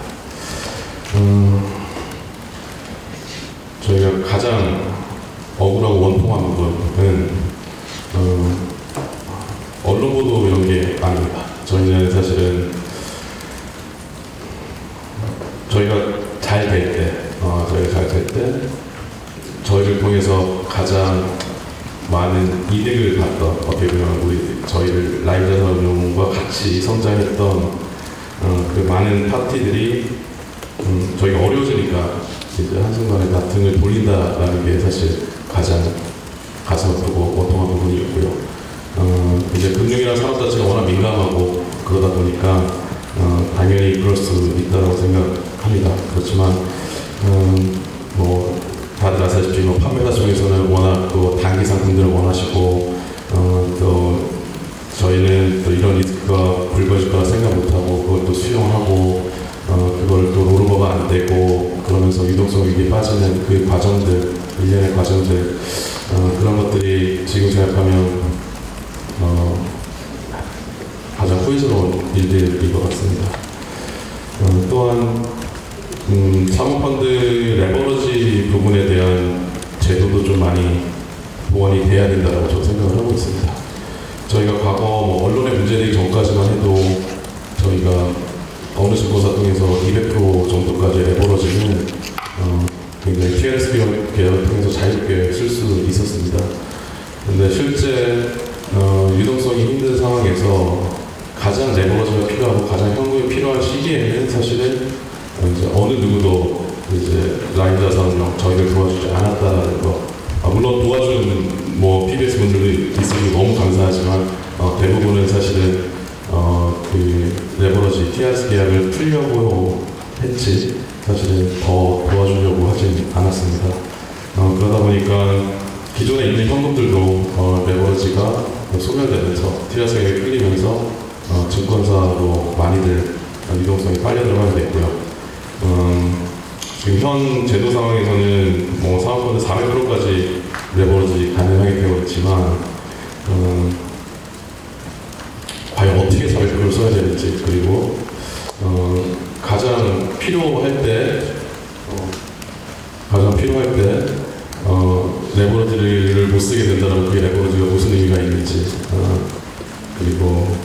저희가 가장 억울하고 원통한 부분은 언론 보도 이런 게 아닙니다. 저희는 사실은 저희가 잘 될 때, 저희를 통해서 가장 많은 이득을 봤던, 어떻게 보면 저희를 라이브 자산운용과 같이 성장했던 그 많은 파티들이 저희가 어려워지니까 이제 한순간에 다 등을 돌린다라는 게 사실 가장 가슴 아프고 원통한 부분이었고요. 이제 금융이나 산업 자체가 워낙 민감하고 그러다 보니까 당연히 그럴 수 있다고 생각합니다. 그렇지만 뭐 다들 아시다시피 판매사 중에서는 워낙 또 단기 상품들을 원하시고 또 저희는 또 이런 리스크가 불거질 거라 생각 못하고 그걸 또 수용하고 그걸 또 롤오버가 안 되고 그러면서 유동성 위기에 빠지는 그 과정들, 일련의 과정들 그런 것들이 지금 생각하면 가장 후회스러운 일들인 것 같습니다. 또한 사모펀드 레버러지 부분에 대한 제도도 좀 많이 보완이 돼야 된다고 저는 생각을 하고 있습니다. 저희가 과거 언론에 문제되기 전까지만 해도 저희가 어느 증권사 통해서 200% 정도까지 레버러지는 굉장히 TLS 계열을 통해서 자유롭게 쓸 수 있었습니다. 근데 실제 유동성이 힘든 상황에서 가장 레버러지가 필요하고 가장 현금이 필요한 시기에는 사실은 이제 어느 누구도 이제 라이브 자산운용 저희를 도와주지 않았다는 거. 물론 도와주는 PBS 분들도 있으면 너무 감사하지만 대부분은 사실은 그 레버러지 TRS 계약을 풀려고 했지 사실은 더 도와주려고 하진 않았습니다. 그러다 보니까 기존에 있는 현금들도 레버러지가 소멸되면서 TRS 계약이 풀리면서 증권사로 많이들 유동성이 빨려 들어가게 됐고요. 지금 현 제도 상황에서는 사모펀드 400%까지 레버러지 가능하게 되어 있지만 과연 어떻게 400%를 써야 되는지 그리고 가장 필요할 때 레버러지를 못 쓰게 된다면 그게 레버러지가 무슨 의미가 있는지 그리고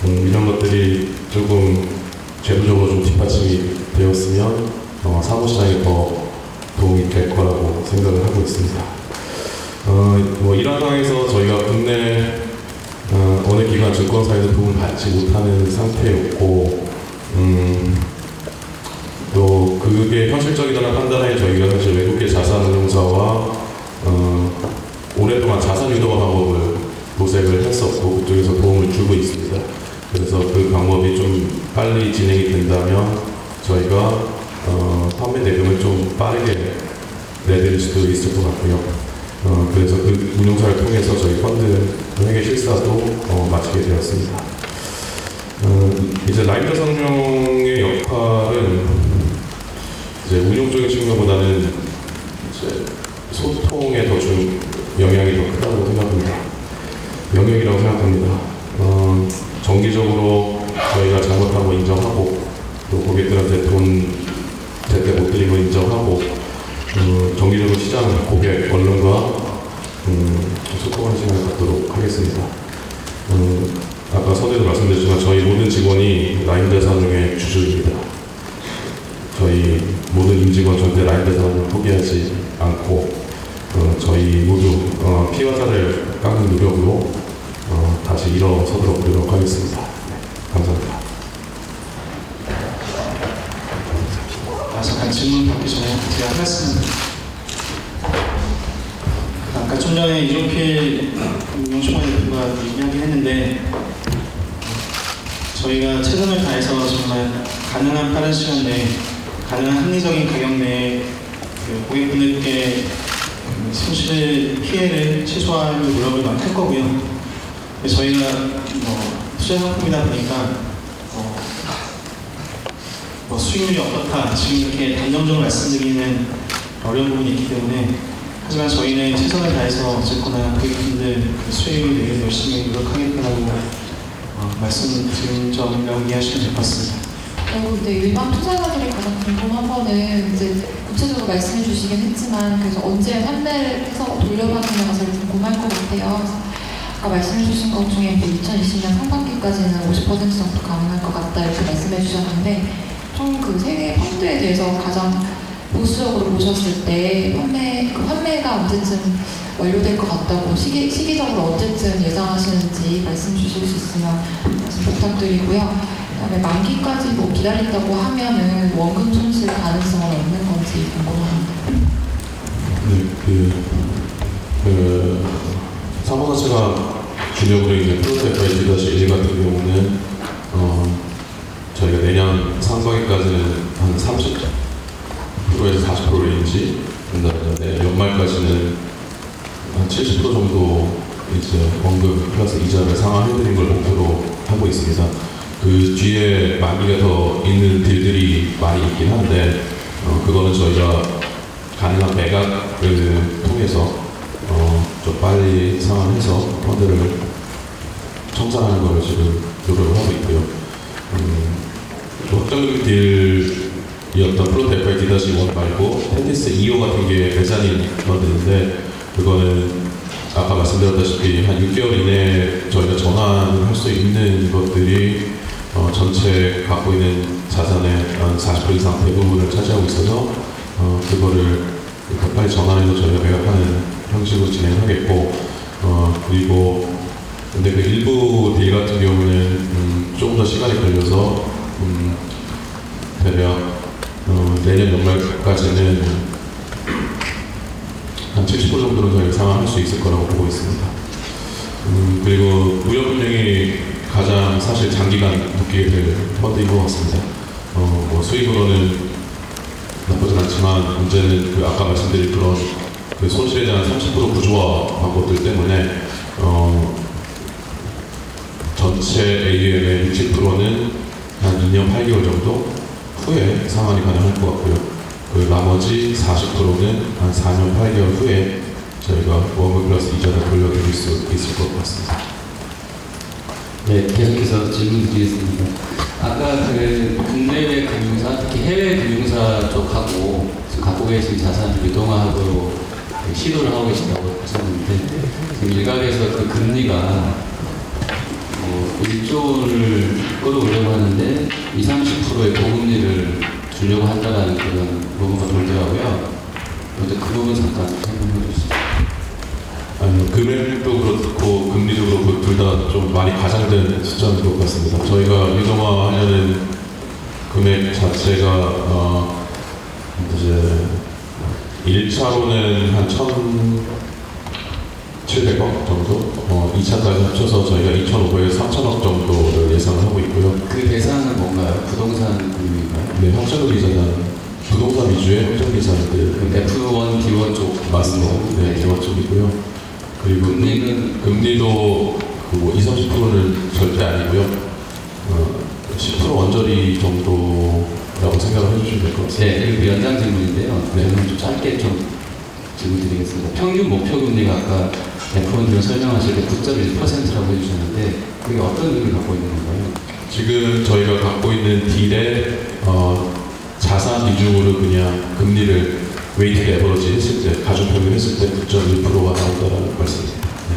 이런 것들이 조금 제도적으로 좀 뒷받침이 되었으면 사무시장에 더 도움이 될 거라고 생각을 하고 있습니다. 이런 상황에서 저희가 국내 어느 기관 증권사에서 도움을 받지 못하는 상태였고 또 그게 현실적이다는 판단에 저희가 사실 외국계 자산운용사와 오랫동안 자산 유도화 방법을 모색을 했었고 그쪽에서 도움을 주고 있습니다. 그래서 그 방법이 좀 빨리 진행이 된다면 저희가 판매 대금을 좀 빠르게 내드릴 수도 있을 것 같고요. 그래서 그 운용사를 통해서 저희 펀드 회계 실사도 마치게 되었습니다. 이제 라이브 자산운용의 역할은 이제 운용적인 측면보다는 이제 소통에 더 준 영향이 더 크다고 생각합니다. 영역이라고 생각합니다. 정기적으로 저희가 잘못한 거 인정하고 또 고객들한테 돈 제때 못 드린 거 인정하고 정기적으로 시장, 고객, 언론과 소통하는 시간을 갖도록 하겠습니다. 아까 서두에도 말씀드렸지만 저희 모든 직원이 라이브 자산운용의 주주입니다. 저희 모든 임직원 절대 라이브 자산운용 포기하지 않고 저희 저희 모두 피와 살을 깎는 노력으로 다시 일어서도록 노력하겠습니다. 네, 감사합니다. 잠깐 질문 받기 전에 제가 하겠습니다. 아까 좀 전에 이종필 용심원 대표가 이야기를 했는데 저희가 최선을 다해서 정말 가능한 빠른 시간 내에 가능한 합리적인 가격 내에 고객분들께 손실 피해를 최소화할 노력을 많이 할 거고요. 저희가 투자 상품이다 보니까 수익률이 어떻다 지금 이렇게 단정적으로 말씀드리는 어려운 부분이 있기 때문에 하지만 저희는 최선을 다해서 어쨌거나 고객분들 수익을 내기 열심히 노력하겠다고 말씀드린 점이라고 이해하시면 될 것 같습니다. 근데 일반 투자자들이 가장 궁금한 거는 이제 구체적으로 말씀해 주시긴 했지만 그래서 언제 판매를 해서 돌려받느냐가 제일 궁금할 것 같아요. 아까 말씀해 주신 것 중에 2020년 상반기까지는 50% 정도 가능할 것 같다 이렇게 말씀해 주셨는데 좀 그 세계 펀드에 대해서 가장 보수적으로 보셨을 때 판매가 언제쯤 완료될 것 같다고 시기적으로 언제쯤 예상하시는지 말씀 주실 수 있으면 말씀 부탁드리고요. 그다음에 만기까지 기다린다고 하면은 원금 손실 가능성은 없는 건지 궁금합니다. 네, 사고 자체가 주력으로 있는 프로테이프 1-1 같은 경우는 저희가 내년 상반기까지는 한 30%에서 40% 레인지, 그다음에 연말까지는 한 70% 정도 이제 원금 플러스 이자를 상환해드린 걸 목표로 하고 있습니다. 그 뒤에 만기가 더 있는 딜들이 많이 있긴 한데 그거는 저희가 가능한 매각을 통해서 좀 빨리 상환해서 펀드를 청산하는 걸 지금 노력을 하고 있고요. 확정적인 딜이었던 플로트 FID-1 말고 텐디스 2호 같은 게 메자닌 펀드인데 그거는 아까 말씀드렸다시피 한 6개월 이내에 저희가 전환을 할 수 있는 것들이 전체 갖고 있는 자산의 한 40% 이상 대부분을 차지하고 있어서 그거를 빨리 전환해서 저희가 매각하는 형식으로 진행하겠고 그리고 근데 그 일부 딜 같은 경우는 조금 더 시간이 걸려서 대략 내년 연말까지는 한 70% 정도는 저희가 상환할 수 있을 거라고 보고 있습니다. 그리고 무역금융이 가장 사실 장기간 묶이게 될 펀드인 것 같습니다. 수익으로는 나쁘진 않지만 문제는 그 아까 말씀드린 그런 그 손실에 대한 30% 구조화 방법들 때문에 전체 AUM의 60%는 한 2년 8개월 정도 후에 상환이 가능할 것 같고요. 그 나머지 40%는 한 4년 8개월 후에 저희가 원금 플러스 이자를 돌려드릴 수 있을 것 같습니다. 네, 계속해서 질문 드리겠습니다. 아까 그 국내외 금융사, 특히 해외 금융사 쪽하고 지금 갖고 계신 자산을 유동화하고 시도를 하고 계신다고 하셨는데 지금 일각에서 그 금리가 1조를 끌어오려고 하는데 20-30%의 고금리를 주려고 한다는 그런 루머가 돌더라고요. 근데 그 부분 잠깐 설명해 주시죠. 아니요, 금액도 그렇고 금리도 그렇고 둘 다 좀 많이 과장된 숫자인 것 같습니다. 저희가 유동화하려는 금액 자체가 이제 1차로는 한 1,700억 정도, 2차까지 합쳐서 저희가 2,500에서 3,000억 정도를 예상을 하고 있고요. 그 대상은 뭔가요? 부동산 금융인가요? 네, 확정기자는 부동산 위주의 확정기자들 F1, D1 쪽 맞습니다. 네, D1 쪽이고요. 그리고 금리도 그 20-30%는 절대 아니고요. 10% 원저리 정도라고 생각을 해주시면 될 것 같습니다. 네, 그리고 연장 질문인데요. 네, 좀 짧게 좀 질문 드리겠습니다. 평균 목표 금리가 아까 F1을 설명하실 때 9.1%라고 해주셨는데 그게 어떤 의미를 갖고 있는 건가요? 지금 저희가 갖고 있는 딜에 자산 비중으로 그냥 금리를 웨이티드 에버러지 했을 때, 가중 평균 했을 때 9.1%가 나온다는 말씀입니다. 네.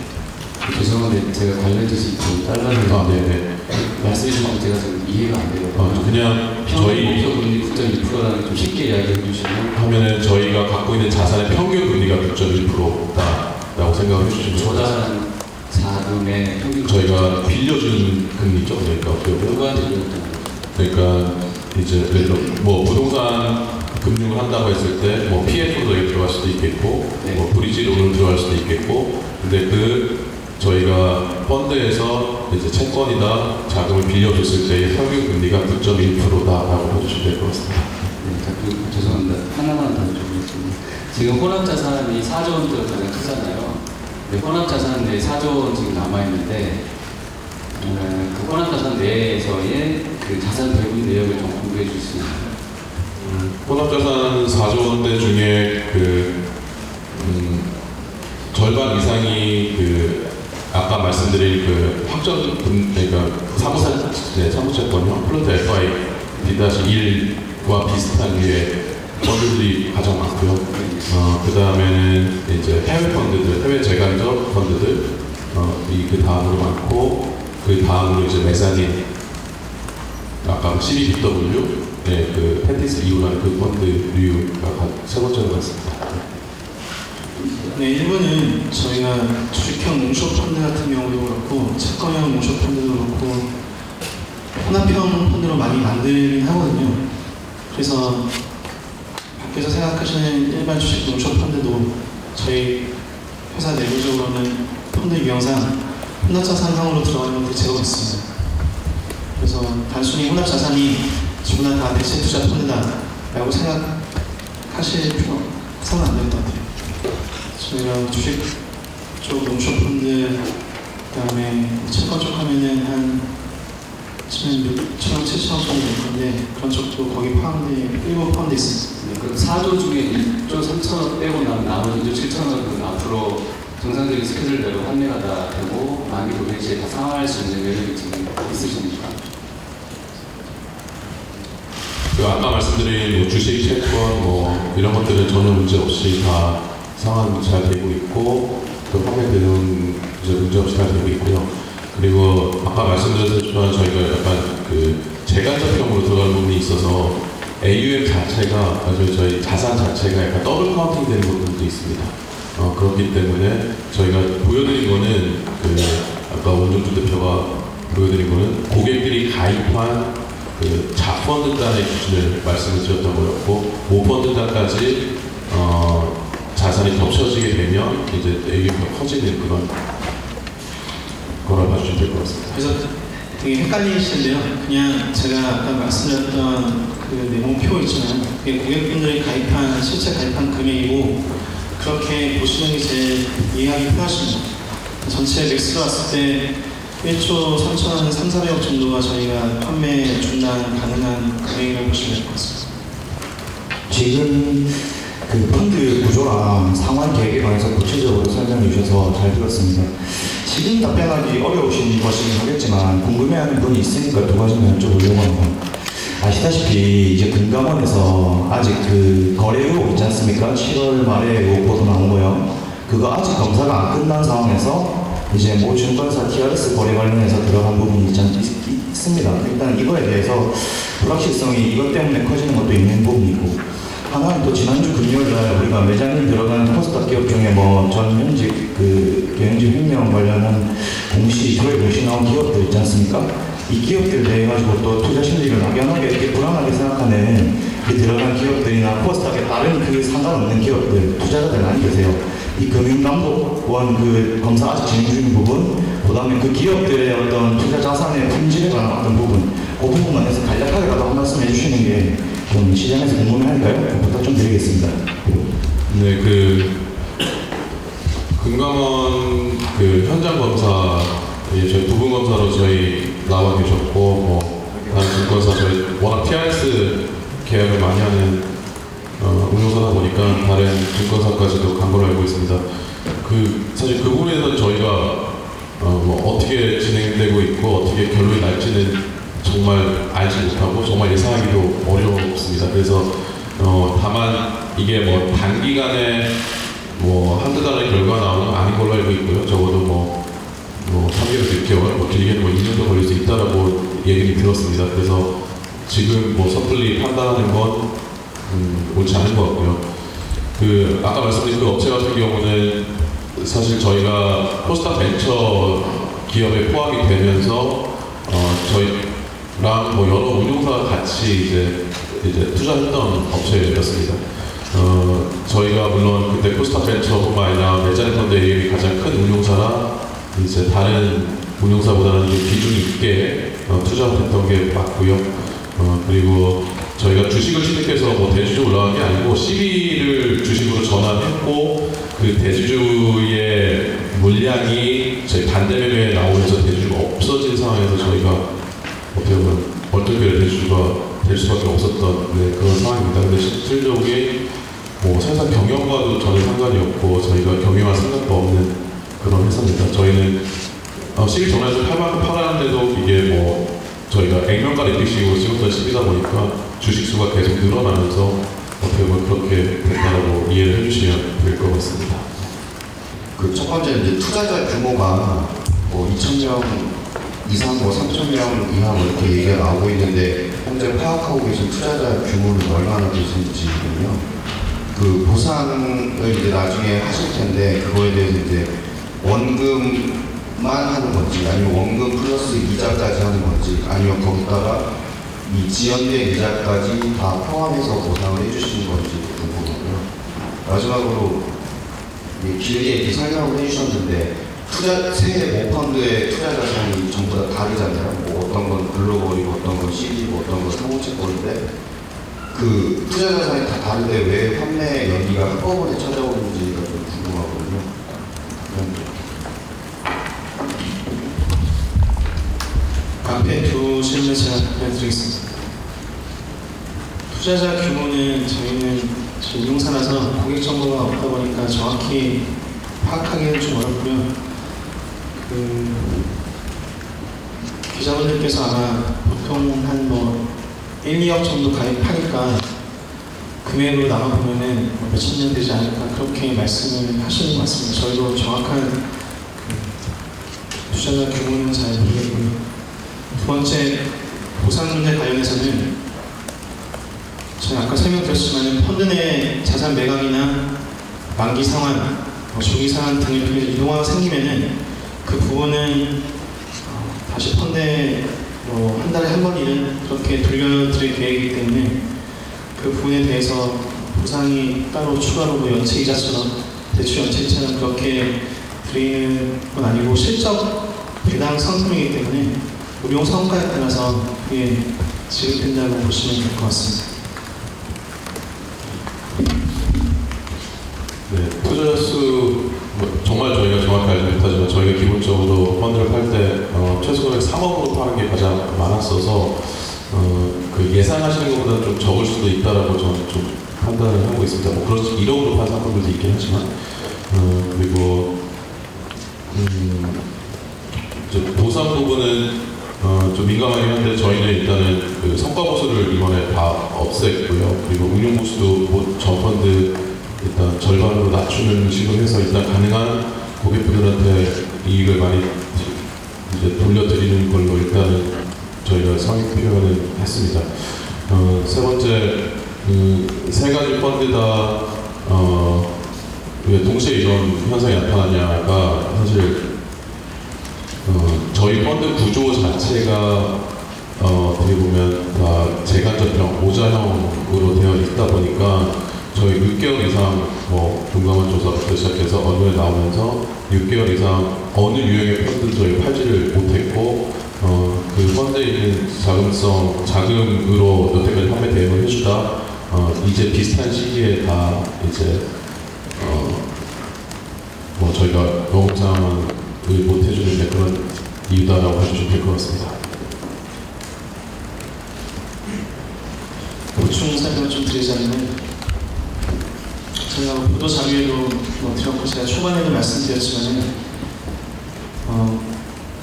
죄송한데 제가 관련돼서 좀 딸라는 아, 네네. 말씀해 주시면 제가 좀 이해가 안 돼요. 그냥 저희 저희 목표 금리 9.2%라는 좀 쉽게 이야기해 주시면 하면은 저희가 갖고 있는 자산의 평균 금리가 9.1%다라고 생각을 해주시면 조달한 자금의 평균 저희가 빌려준 금리죠. 그러니까 어떻게 보면 누구한테 빌렸던 거예요? 그러니까 이제 예를 들어 뭐 부동산 금융을 한다고 했을 때 뭐 PF도 들어갈 수도 있겠고 네. 뭐 브리지 론으로 들어갈 수도 있겠고 근데 저희가 펀드에서 이제 채권이나 자금을 빌려줬을 때의 평균 금리가 9.1%다라고 해주시면 될 것 같습니다. 네, 자, 죄송합니다. 하나만 더 여쭤보겠습니다. 지금 혼합자산이 4조 원대로 가장 크잖아요. 근데 혼합자산 내에 4조 원 지금 남아있는데 그 혼합자산 내에서의 그 자산 배분 내역을 좀 공개해 주실 수 있나요? 혼합자산 4조 원대 중에 절반 이상이 아까 말씀드린 그러니까 사무채권요 플러스 FI-1과 비슷한 류의 펀드들이 가장 많고요. 그 다음에는 이제 해외 펀드들, 해외 재간접 펀드들 그 다음으로 많고 그 다음으로 이제 메자닌 아까 CBW 그 패티스 이후라는 그 펀드류가 세 번째로 같습니다. 네, 일부는 저희가 주식형 롱숏 펀드 같은 경우도 그렇고 채권형 롱숏 펀드도 그렇고 혼합형 펀드로 많이 만들긴 하거든요. 그래서 밖에서 생각하시는 일반 주식 롱숏 펀드도 저희 회사 내부적으로는 펀드 유형상 혼합자산형으로 들어가는 것들이 제법 있습니다. 그래서 단순히 혼합자산이 전부 다 대체 투자 펀드다라고 생각하실 필요는 안 될 것 같아요. 저희가 주식 쪽 롱숏 펀드 그다음에 채권 쪽 하면은 한 6천억, 7천억 정도 될 건데 그런 쪽도 거기 일부 포함되어 있습니다. 네, 그럼 4조 중에 1조 3천억 빼고 나면 나머지 1조 7천억은 앞으로 정상적인 스케줄대로 환매가 다 되고 만기 도래시에 다 상환할 수 있는 여력이 지금 있으십니까? 아까 말씀드린 뭐 주식, 채권 뭐 이런 것들은 전혀 문제 없이 다 상환 잘 되고 있고 또 판매되는 이제 문제 없이 잘 되고 있고요. 그리고 아까 말씀드렸지만 저희가 약간 재간접형으로 들어가는 부분이 있어서 AUM 자체가 저희 자산 자체가 약간 더블 카운팅 되는 부분도 있습니다. 그렇기 때문에 저희가 보여드린 거는 아까 원정주 대표가 보여드린 거는 고객들이 가입한 자펀드단의 기준을 말씀을 드렸던 거였고 5펀드단까지 자산이 겹쳐지게 되면 이제 AUM가 커지는 그런 거라 봐주시면 될 것 같습니다. 그래서 되게 헷갈리시는데요. 그냥 제가 아까 말씀드렸던 그 네모표 있잖아요. 그게 고객분들이 실제 가입한 금액이고 그렇게 보시는 게 제일 이해하기 편하십니다. 전체 맥스로 왔을 때 1조 3천원 3,400억 정도가 저희가 판매 중단 가능한 금액이라고 보시면 될 것 같습니다. 지금 그 펀드 구조랑 상환 계획에 관해서 구체적으로 설명해 주셔서 잘 들었습니다. 지금 답변하기 어려우신 것이긴 하겠지만 궁금해하는 분이 있으니까 두 가지만 여쭤보려고 합니다. 아시다시피 이제 금감원에서 아직 그 거래 의혹 있지 않습니까? 7월 말에 의혹 보도 나온 거요. 그거 아직 검사가 안 끝난 상황에서 이제 모 증권사 TRS 거래 관련해서 들어간 부분이 있습니다. 일단 이거에 대해서 불확실성이 이것 때문에 커지는 것도 있는 부분이 있고 하나는 또 지난주 금요일날 우리가 매장에 들어간 코스닥 기업 중에 뭐 전현직 경영진 횡령 관련한 조회 공시 나온 기업들 있지 않습니까? 이 기업들 대해 가지고 또 투자 심리를 막연하게 이렇게 불안하게 생각하는 그 들어간 기업들이나 코스닥에 다른 상관없는 기업들 투자자들 많이 계세요. 이 금융감독원 검사 아직 진행 중인 부분, 그 다음에 그 기업들의 어떤 투자 자산의 품질에 관한 어떤 부분, 그 부분만 해서 간략하게라도 한 말씀 해주시는 게 좀 시장에서 궁금해할까요? 부탁 좀 드리겠습니다. 네, 금감원 현장 검사 저희 부분 검사로 저희 나와 계셨고 다른 증권사 저희 워낙 TRS 계약을 많이 하는 운용사다 보니까 다른 증권사까지도 간 걸로 알고 있습니다. 사실 그 부분에 대해서 저희가 어떻게 진행되고 있고 어떻게 결론이 날지는 정말 알지 못하고 정말 예상하기도 어렵습니다. 그래서 다만 이게 단기간에 한두 달의 결과가 나오는 건 아닌 걸로 알고 있고요. 적어도 뭐 3개월, 6개월, 뭐 길게는 뭐 2년도 걸릴 수 있다라고 얘기를 들었습니다. 그래서 지금 뭐 섣불리 판단하는 건 옳지 않은 것 같고요. 그 아까 말씀드린 그 업체 같은 경우는 사실 저희가 포스타 벤처 기업에 포함이 되면서 저희랑 뭐 여러 운용사가 같이 이제 투자했던 업체였습니다. 저희가 물론 그때 포스타 벤처뿐만 아니라 메자네 펀드 AM이 가장 큰 운용사라 이제 다른 운용사보다는 좀 비중 있게 투자를 했던 게 맞고요. 그리고 저희가 주식을 취득해서 뭐 대주주 올라간 게 아니고 CB를 주식으로 전환했고 그 대주주의 물량이 저희 반대 매매에 나오면서 대주주가 없어진 상황에서 저희가 어떻게 보면 얼떨결에 대주주가 될 수밖에 없었던 그런 상황입니다. 근데 실질적으로 뭐 생산 경영과도 전혀 상관이 없고 저희가 경영할 생각도 없는 그런 회사입니다. 저희는 CB 전환해서 팔았는데도 이게 뭐 저희가 액면가 레틱식으로 찍었던 CB다 보니까 주식수가 계속 늘어나면서 어떻게 보면 그렇게 됐다고 이해를 해주시면 될 것 같습니다. 그 첫 번째 이제 투자자 규모가 뭐 2,000명 이상, 뭐 3,000명 이하 뭐 이렇게 얘기가 나오고 있는데 현재 파악하고 계신 투자자 규모는 얼마나 되시는지는요. 그 보상을 이제 나중에 하실 텐데 그거에 대해서 이제 원금만 하는 건지 아니면 원금 플러스 이자까지 하는 건지 아니면 거기다가 이 지연된 이자까지 다 포함해서 보상을 해주시는 건지 궁금하고요. 마지막으로 길게 이렇게 설명을 해주셨는데 새 모펀드의 투자 자산이 전부 다 다르잖아요. 뭐 어떤 건 글로벌이고 어떤 건 CB고 어떤 건 상호채권인데 그 투자 자산이 다 다른데 왜 판매 연기가 한꺼번에 찾아오는지가 좀 궁금하거든요. 앞에 두 질문 제가 답변드리겠습니다. 투자자 규모는 저희는 운용사라서 고객 정보가 없다 보니까 정확히 파악하기는 좀 어렵고요. 기자분들께서 아마 보통 한 뭐 1, 2억 정도 가입하니까 금액으로 나눠보면은 몇천 년 되지 않을까 그렇게 말씀을 하시는 것 같습니다. 저희도 정확한 투자자 규모는 잘 모르겠고요. 두 번째, 보상 문제 관련해서는 저희 아까 설명드렸지만 펀드 내 자산 매각이나 만기 상환, 조기 상환 등을 통해서 이동화가 생기면은 그 부분은 다시 펀드에 한 달에 한 번이는 그렇게 돌려드릴 계획이기 때문에 그 부분에 대해서 보상이 따로 추가로 뭐 연체 이자처럼 대출 연체 이자는 그렇게 드리는 건 아니고 실적 배당 상품이기 때문에 운용 성과에 따라서 그게 지급된다고 보시면 될 것 같습니다. 네, 투자 수 정말 저희가 정확히 알지 못하지만 저희가 기본적으로 펀드를 팔 때 최소 금액 3억으로 파는 게 가장 많았어서 그 예상하시는 것보다 좀 적을 수도 있다라고 저는 좀 판단을 하고 있습니다. 뭐 그렇지 1억으로 판 상품들도 있긴 하지만 그리고 보상 부분은 좀 민감하긴 한데 저희는 일단은 그 성과 보수를 이번에 다 없앴고요. 그리고 운용 보수도 전 펀드 일단 절반으로 낮추는 식으로 해서 일단 가능한 고객분들한테 이익을 많이 이제 돌려드리는 걸로 일단은 저희가 성의 표현을 했습니다. 세 번째, 세 가지 펀드 다 왜 동시에 이런 현상이 나타나냐가 사실 저희 펀드 구조 자체가 어떻게 보면 다 재간접형, 오자형으로 되어 있다 보니까 저희 6개월 이상 금감원 조사부터 시작해서 언론에 나오면서 6개월 이상 어느 유형의 펀드 저희 팔지를 못했고 그 펀드에 있는 자금으로 여태까지 판매 대응을 해주다 이제 비슷한 시기에 다 이제 저희가 영업상을 못 해주는 그런 이유다라고 해주시면 될 것 같습니다. 보충 설명을 좀 드리자면 제가 보도 자료에도 드렸고 제가 초반에도 말씀드렸지만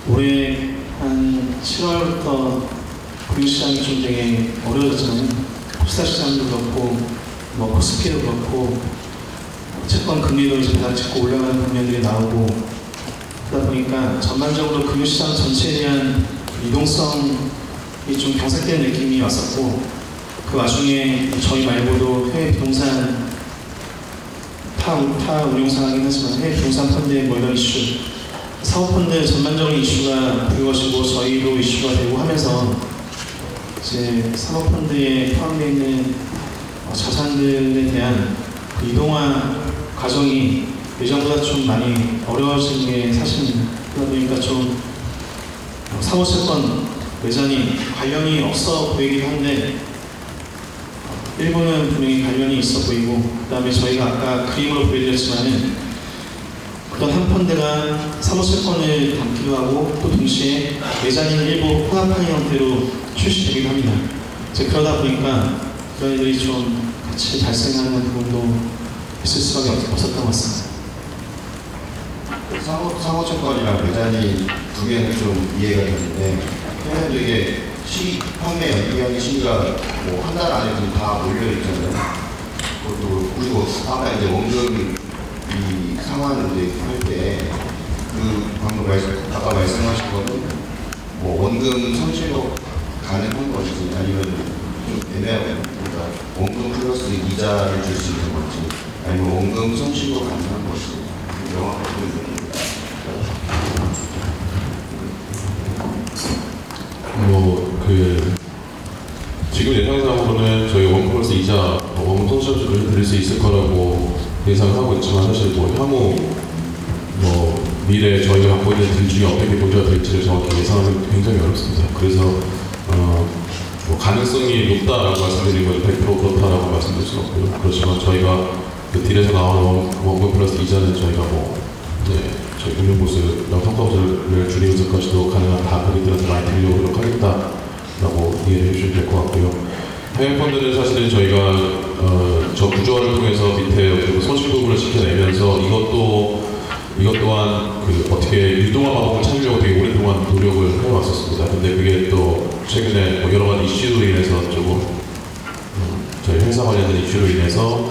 올해 한 7월부터 금융시장이 좀 되게 어려워졌잖아요. 코스닥 시장도 그렇고 코스피도 그렇고 채권 금리도 이제 바닥 찍고 올라가는 국면들이 나오고 그러다 보니까 전반적으로 금융시장 전체에 대한 유동성이 좀 경색되는 느낌이 왔었고, 그 와중에 저희 말고도 해외 부동산 타 운용사하긴 하지만 해외 부동산 펀드의 뭐 이런 이슈, 사모펀드 전반적인 이슈가 불거지고 저희도 이슈가 되고 하면서 이제 사모펀드에 포함되어 있는 자산들에 대한 그 이동화 과정이 예전보다 좀 많이 어려워진 게 사실입니다. 그러다 보니까 좀 사모채권 매장이 관련이 없어 보이긴 한데 일부는 분명히 관련이 있어 보이고, 그 다음에 저희가 아까 그림으로 보여드렸지만은 어떤 한 펀드가 사모채권을 담기도 하고 또 동시에 매장인 일부 혼합하는 형태로 출시되기도 합니다. 이제 그러다 보니까 그런 일들이 좀 같이 발생하는 부분도 있을 수밖에 없었던 것 같습니다. 사모채권이랑 매장이 두 개는 좀 이해가 되는데, 해외도 이게 판매 연기하는 시기가 뭐 한 달 안에 다 몰려 있잖아요. 그것도 그리고 아까 이제 원금 이 상환 이제 할 때 그 방금 아까 말씀하신 거는 뭐 원금 손실로 가능한 건지 아니면 좀 애매하거든요. 그러니까 원금 플러스 이자를 줄 수 있는 건지 아니면 원금 손실로 가능한 건지 명확하게. 지금 예상상으로는 저희 원금 플러스 이자 원금 손실을 드릴 수 있을 거라고 예상하고 있지만, 사실 향후 미래 저희가 갖고 있는 들 중에 어떻게 문제가 될지를 정확히 예상하기 굉장히 어렵습니다. 그래서 가능성이 높다라고 말씀드린 건 100% 그렇다라고 말씀드릴 수는 없고요. 그렇지만 저희가 그 딜에서 나오는 원금 플러스 이자는 저희가 저희 운용보수랑 성과보수를 줄이면서까지도 가능한 다 그리들한테 많이 드리려고 노력하겠다라고 이해해 주시면 될 것 같고요. 해외 펀드는 사실은 저희가 저 구조화를 통해서 밑에 손실 부분을 지켜내면서 이것 또한 어떻게 유동화 방법을 찾으려고 되게 오랫동안 노력을 해왔었습니다. 근데 그게 또 최근에 여러 가지 이슈로 인해서 조금 저희 회사 관련된 이슈로 인해서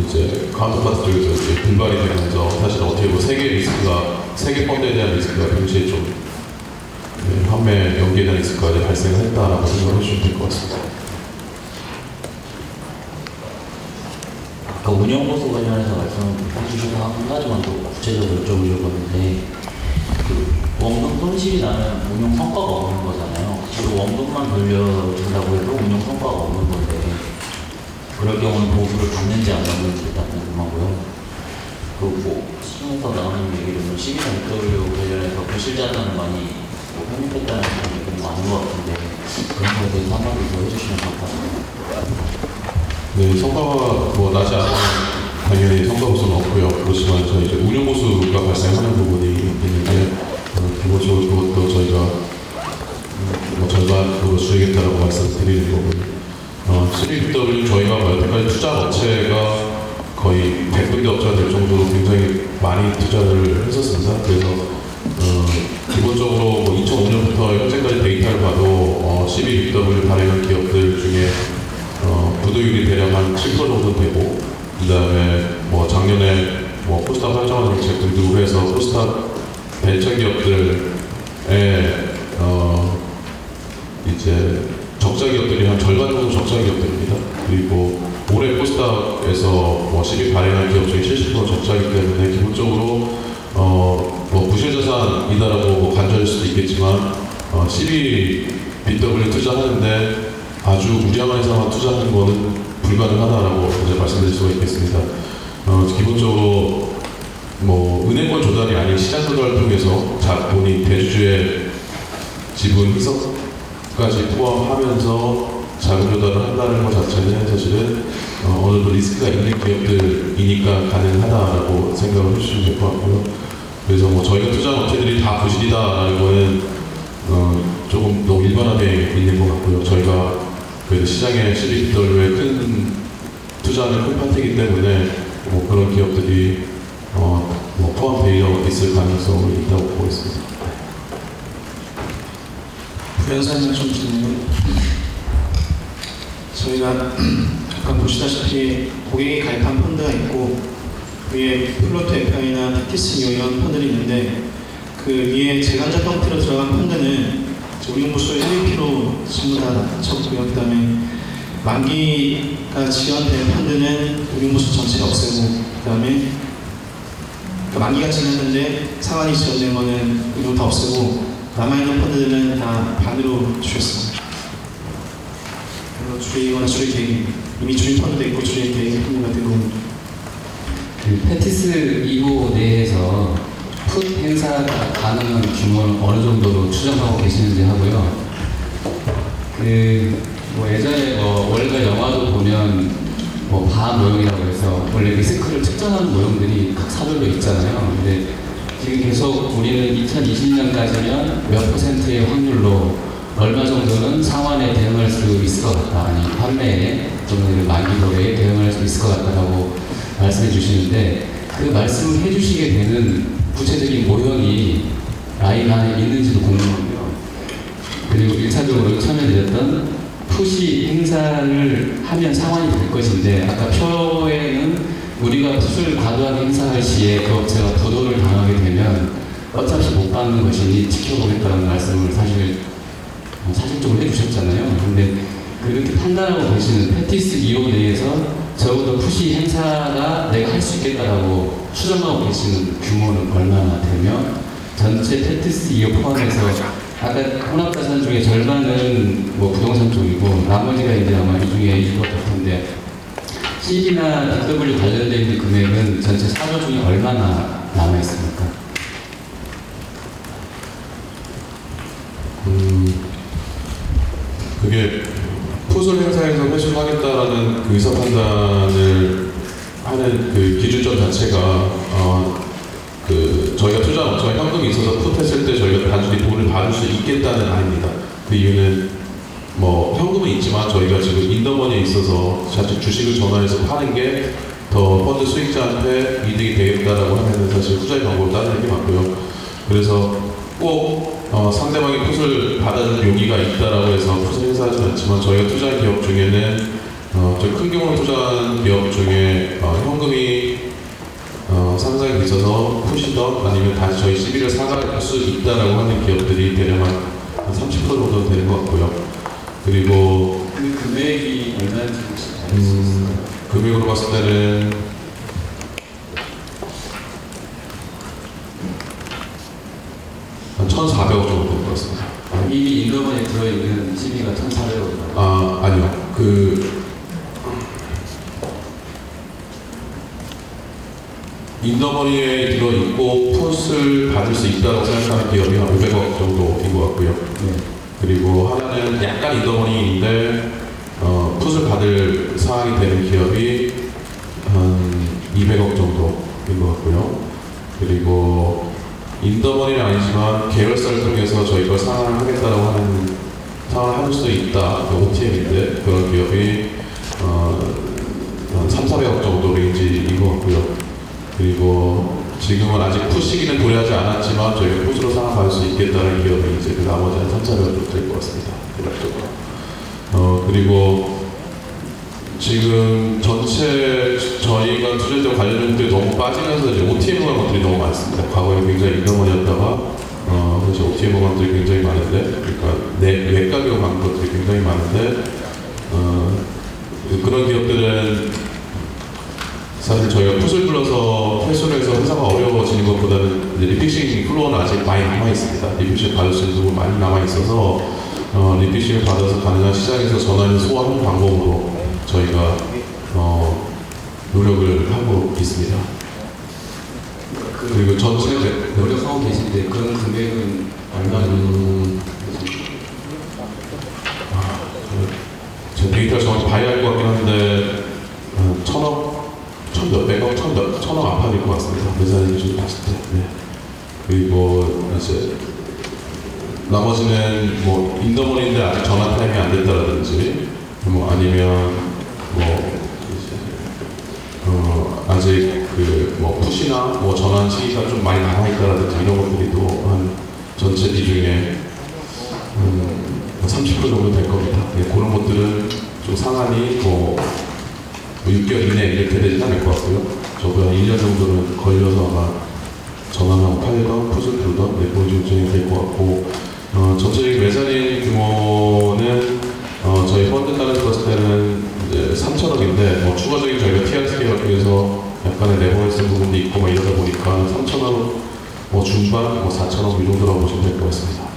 이제 카운터파트 쪽에서 이제 불발이 되면서 사실 어떻게 보면 세계 펀드에 대한 리스크가 동시에 좀 판매 연기에 대한 리스크가 발생을 했다라고 생각을 해주시면 될 것 같습니다. 아까 운영보수 관련해서 말씀해주셔서 한 가지만 더 구체적으로 여쭤보려고 하는데, 원금 손실이 나면 운용 성과가 없는 거잖아요. 그리고 원금만 돌려준다고 해도 운용 성과가 없는 건데, 그럴 경우는 보수를 받는지 안 받는지 일단 궁금하고요. 그리고 시중에서 나오는 얘기로는 12년 돌려 관련해서 부실자산을 많이 편입했다는 얘기가 많은 것 같은데, 그런 거에 대해서 한마디 더 해주시면 좋을 것 같습니다. 네, 성과가 나지 않으면 당연히 성과보수는 없고요. 그렇지만 저희 이제 운용보수가 발생하는 부분이 있는데, 기본적으로 그것도 저희가 절반으로 줄이겠다라고 말씀드리는 거고요. CBW 저희가 여태까지 투자 업체가 거의 100군데 업체가 될 정도로 굉장히 많이 투자를 했었습니다. 그래서 기본적으로 2005년부터 현재까지 데이터를 봐도 CBW 발행한 기업들 중에 부도율이 대략 한 7% 정도 되고, 그 다음에 작년에 코스닥 활성화 정책 등으로 해서 코스닥 벤처 기업들의 이제 적자 기업들이 한 절반 정도 적자 기업들입니다. 그리고 올해 코스닥에서 10위 발행한 기업 중에 70% 적자이기 때문에 기본적으로 부실자산이다라고 간주할 수도 있겠지만 10위 BW 투자하는데 아주 무리한 상황 투자하는 것은 불가능하다라고 이제 말씀드릴 수가 있겠습니다. 기본적으로 은행권 조달이 아닌 시장 조달을 통해서 본인 대주주의 지분 희석까지 포함하면서 자금 조달을 한다는 것 자체는 사실은 어느 정도 리스크가 있는 기업들이니까 가능하다라고 생각을 해주시면 될 것 같고요. 그래서 저희가 투자한 업체들이 다 부실이다라는 거는 조금 너무 일반화되어 있는 것 같고요. 저희가 그 시장의 CBW에 큰 투자하는 큰 파트이기 때문에 그런 기업들이 포함되어 있을 가능성이 있다고 보고 있습니다. 부연사님 좀 드리면, 저희가 아까 보시다시피 고객이 가입한 펀드가 있고 위에 플로트 FI나 테티스 이런 펀드들이 있는데 그 위에 재간접 형태로 들어간 펀드는 우리용부수 1, 2kg 전부 다 쳤고요. 그 다음에 만기가 지연된 펀드는 우리용부수 전체 없애고 그 다음에 만기가 지났는데 상환이 지연된 거는 이거 다 없애고 남아있는 펀드들은 다 반으로 줄였습니다. 그래서 줄이거나 줄일 계획이 이미 줄인 펀드도 있고 줄일 계획이 펀드가 되고 그 페티스 2호 내에서 풋 행사가 가능한 규모는 어느 정도로 추정하고 계시는지 하고요. 뭐 예전에 월가 영화도 보면 바 모형이라고 해서 원래 리스크를 측정하는 모형들이 각 사별로 있잖아요. 근데 지금 계속 우리는 2020년까지면 몇 %의 확률로 얼마 정도는 상환에 대응할 수 있을 것 같다, 아니 판매에 또는 만기 거래에 대응할 수 있을 것 같다라고 말씀해 주시는데 그 말씀을 해주시게 되는 구체적인 모형이 라인 안에 있는지도 궁금하고요. 그리고 1차적으로 참여드렸던 푸시 행사를 하면 상환이 될 것인데 아까 표에는 우리가 풋을 과도하게 행사할 시에 그 업체가 부도를 당하게 되면 어차피 못 받는 것이니 지켜보겠다는 말씀을 사실적으로 해주셨잖아요. 근데 그렇게 판단하고 계시는 페티스 2호 내에서 적어도 푸시 행사가 내가 할 수 있겠다라고 추정하고 계시는 규모는 얼마나 되며 전체 페티스 2호 포함해서 아까 혼합자산 중에 절반은 부동산 쪽이고 나머지가 이제 아마 이 중에 있을 것 같은데 CB나 DW 관련되어 있는 금액은 전체 사조 중에 얼마나 남아 있습니까? 그게 풋을 행사에서 회수하겠다라는 그 의사 판단을 하는 그 기준점 자체가 저희가 저희 현금이 있어서 풋 했을 때 저희가 단순히 돈을 받을 수 있겠다는 아닙니다. 그 이유는 현금은 있지만 저희가 지금 인더머니에 있어서 자칫 주식을 전환해서 파는 게 더 펀드 수익자한테 이득이 되겠다라고 하면 사실 투자의 방법을 따르는 게 맞고요. 그래서 꼭 상대방이 풋을 받아주는 용의가 있다라고 해서 풋을 행사하지 않지만 저희가 투자한 기업 중에는 저희 큰 규모로 투자한 기업 중에 현금이 상장이 있어서 풋이던 아니면 다시 저희 CB를 사갈 수 있다라고 하는 기업들이 대략 한 30% 정도 되는 것 같고요. 그리고 그 금액이 얼마인지 혹시 알수 있을까요? 금액으로 봤을 때는 한 1,400억 정도 될 것 같습니다. 이미 인더머니에 들어있는 CB가 1,400억이라고. 아니요. 인더머니에 들어있고 풋을 받을 수 있다고 생각하는 기업이 한 500억 정도인 것 같고요. 그리고 하나는 약간 인더머니인데 풋을 받을 사항이 되는 기업이 한 200억 정도인 것 같고요. 그리고 인더머니는 아니지만 계열사를 통해서 저희가 상환을 하겠다라고 하는 상환을 할 수 있다. OTM인데 그런 기업이 한 3, 400억 정도 레인지인 것 같고요. 그리고 지금은 아직 풋 시기는 도래하지 않았지만 저희가 풋으로 상환받을 수 있겠다는 기업이 이제 그 나머지 한 3, 400억 정도 될 것 같습니다. 대략적으로. 그리고 지금 전체 저희가 투자했던 관련 종목들이 너무 빠지면서 이제 OTM 것들이 너무 많습니다. 과거에 굉장히 인더머니였다가 그래서 OTM 것들이 굉장히 많은데, 그러니까 외가격 간 것들이 굉장히 많은데 그런 기업들은 사실 저희가 풋을 불러서 회수를 해서 회사가 어려워지는 것보다는 리피싱 플로어는 아직 많이 남아 있습니다. 리피싱 받을 수 있는 부분 많이 남아 있어서 리피싱을 받아서 가능한 시장에서 전환을 소화하는 방법으로 저희가 노력을 하고 있습니다. 그리고 전체 노력하고 계신데 그런 금액은 얼마 정도? 제 데이터를 정확히 봐야 할 것 같긴 한데 1,000억, 1,몇백억, 1,000억 안팎일 것 같습니다. 계산을 좀 봤을 때. 네. 그리고 이제 나머지는 인더머니인데 아직 전환 타임이 안 됐다라든지 아니면 아직 풋이나 전환 시기가 좀 많이 남아있다라든지 이런 것들이 또 한 전체 비중에 30% 정도 될 겁니다. 네, 그런 것들은 좀 상한이 6개월 이내 이렇게 되지는 않을 것 같고요. 저도 한 1년 정도는 걸려서 아마 전환하고 팔던, 푸즈 들던 내보여준 진행이 될 것 같고, 전체적인 매자리 규모는 저희 펀드 따라서 봤을 때는 이제 3천억인데, 추가적인 저희가 TRSK 활동에서 약간의 레버리지 부분도 있고 이러다 보니까 3천억 중반, 4천억 이 정도라고 보시면 될 것 같습니다.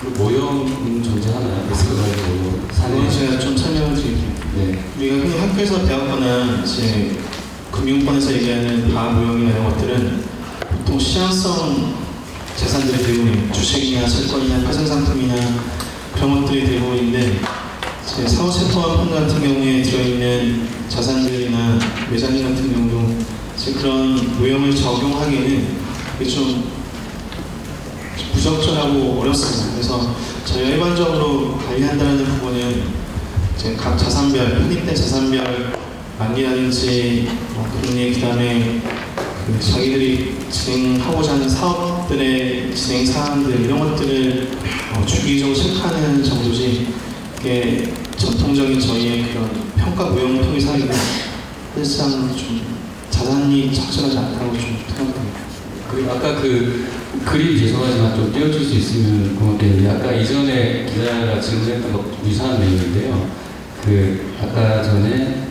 그 모형은 존재하나요? 모형. 오늘 제가 좀 설명을 드릴게요. 네. 우리가 흔히 학교에서 배웠거나 이제 금융권에서 얘기하는 다 모형이나 이런 것들은 보통 시장성 자산들이 대부분이에요. 주식이나 채권이나 가전상품이나 그런 것들이 대부분인데, 제 사후세포화 펀드 같은 경우에 들어있는 자산들이나 매장님 같은 경우도 이제 그런 모형을 적용하기에는 이게 좀 부적절하고 어렵습니다. 그래서 저희가 일반적으로 관리한다는 부분은 이제 각 자산별, 편입된 자산별 만기라든지 금리, 그다음에 자기들이 진행하고자 하는 사업들의 진행 사항들 이런 것들을 주기적으로 체크하는 정도지, 이게 전통적인 저희의 그런 평가 모형을 통해서 하기는 사실상 좀 자산이 적절하지 않다고 좀 생각합니다. 그리고 아까 그 그림 죄송하지만 좀 띄워줄 수 있으면 고맙겠는데, 아까 이전에 기자가 질문했던 것 유사한 내용인데요. 그 아까 전에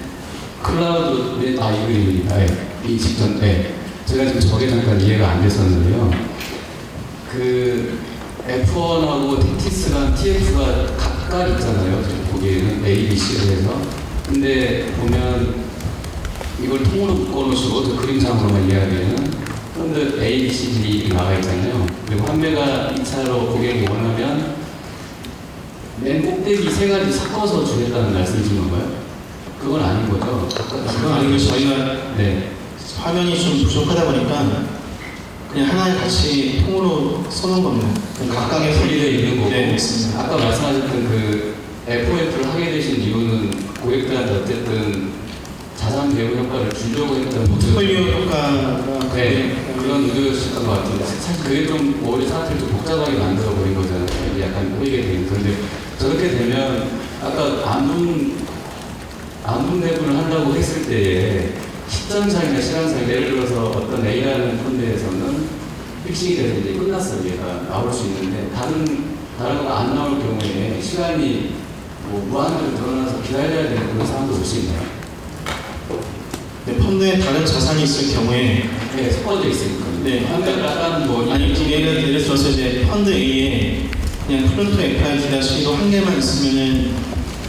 클라우드의 이 그림입니다. 이 직전 제가 지금 저게 잠깐 이해가 안 됐었는데요. 그 F1하고 테티스랑 TF가 각각 있잖아요. 지금 보기에는 A, B, C로 해서. 근데 보면 이걸 통으로 묶어놓으시고 저 그림상으로만 이해하기에는 펀드 A, B, C, D 나와 있잖아요. 그리고 판매가 2차로 고객이 원하면 맨 꼭대기 세 가지 섞어서 주겠다는 말씀이신 건가요? 그건 아닌 거죠? 그건 아니고 저희가 네. 화면이 좀 부족하다 보니까 그냥 하나에 같이 통으로 써놓은 겁니다. 각각의 분리되어 있는 거고. 네, 있습니다. 아까 말씀하셨던 그 FOF를 하게 되신 이유는 고객들한테 어쨌든 자산 배분 효과를 주려고 했던 포트폴리오 효과가 그런 의도였을 것 같은데, 사실 그게 좀 오히려 사람들이 좀 복잡하게 만들어 버린 거잖아요. 이제 약간 꼬이게 되는. 그런데 저렇게 되면 아까 안분 배분을 한다고 했을 때에 시점상이나 시간상, 예를 들어서 어떤 A라는 펀드에서는 픽싱이 돼서 이제 끝났어요. 얘가 나올 수 있는데 다른 거가 안 나올 경우에 시간이 무한으로 늘어나서 기다려야 되는 그런 상황도 올 수 있나요? 네, 펀드에 다른 자산이 있을 경우에 네, 섞어져 있으니까. 네, 약간 아니 예를 들어서 이제 펀드 A에 그냥 프론트 FID-C로 한 개만 있으면은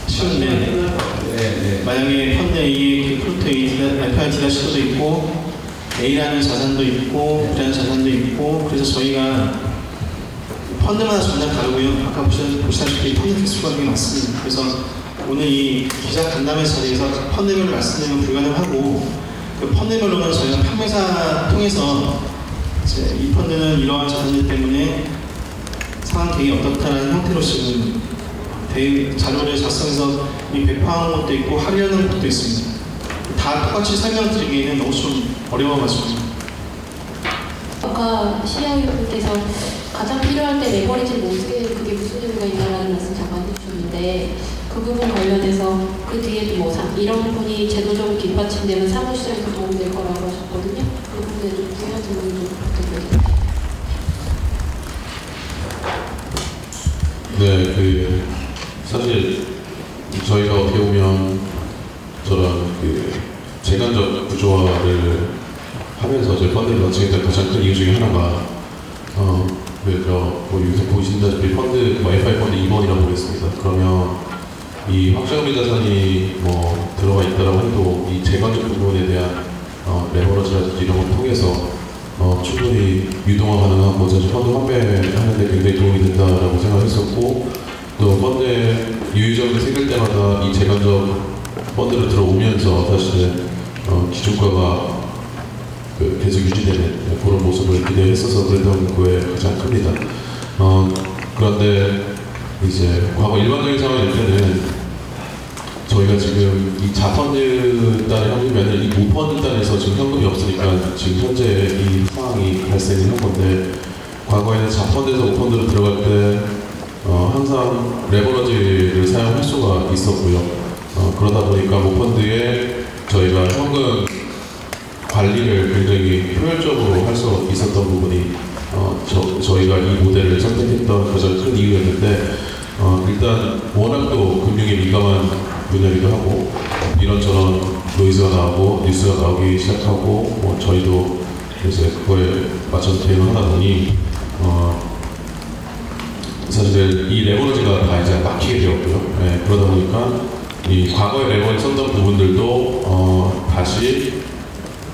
쉬운데, 네. 만약에 펀드 A에 그 프론트 FID-C도 있고 A라는 자산도 있고 B라는 자산도 있고, 그래서 저희가 펀드마다 전혀 다르고요. 아까 보시다시피 펀드 개수가 되게 많습니다. 그래서 오늘 이 기자 간담회 자리에서 펀드별로 말씀드리면 불가능하고, 그 펀드별로는 저희가 판매사 통해서 이제 이 펀드는 이러한 자산들 때문에 상환 계획이 어떻다는 형태로 지금 자료를 작성해서 이 배포하는 것도 있고 할인하는 것도 있습니다. 다 똑같이 설명드리기에는 너무 좀 어려워가지고. 아까 시장님께서 가장 필요할 때 레버리지를 못 쓰게 그게 무슨 의미가 있나라는 말씀 잠깐 해주셨는데, 그 부분 관련해서 그 뒤에도 뭐 이런 부분이 제도적으로 뒷받침되면 사무시장에서 도움될 거라고 하셨거든요. 그 부분에 좀 부연 질문 좀 부탁드립니다. 네, 사실 저희가 어떻게 보면 저런 재간적 구조화를 하면서 저희 펀드를 런칭했던 가장 큰 이유 중에 하나가 여기서 보시다시피 펀드 FI 펀드 2번이라고 보겠습니다. 그러면 이 확정금리 자산이 들어가 있다라고 해도 이 재간적 부분에 대한 레버러지라든지 이런 걸 통해서 충분히 유동화 가능하고 펀드 환매하는 데 굉장히 도움이 된다라고 생각했었고, 또 펀드에 유의점이 생길 때마다 이 재간적 펀드로 들어오면서 사실 기준가가 계속 유지되는 그런 모습을 기대했어서 그랬던 거에 가장 큽니다. 그런데 이제 과거 일반적인 상황일 때는 저희가 지금 이 자펀드 단에 현금면은 이 무펀드 단에서 지금 현금이 없으니까 지금 현재 이 상황이 발생을 한 건데, 과거에는 자펀드에서 무펀드로 들어갈 때 항상 레버러지를 사용할 수가 있었고요. 그러다 보니까 무펀드에 저희가 현금 관리를 굉장히 효율적으로 할 수 있었던 부분이 저희가 이 모델을 선택했던 가장 큰 이유였는데 일단 워낙 또 금융에 민감한 분야이기도 하고 이런저런 노이즈가 나오고 뉴스가 나오기 시작하고 저희도 이제 그거에 맞춰서 대응을 하다 보니 사실 이 레버리지가 다 이제 막히게 되었고요. 네, 그러다 보니까 이 과거에 레버리지 썼던 부분들도 다시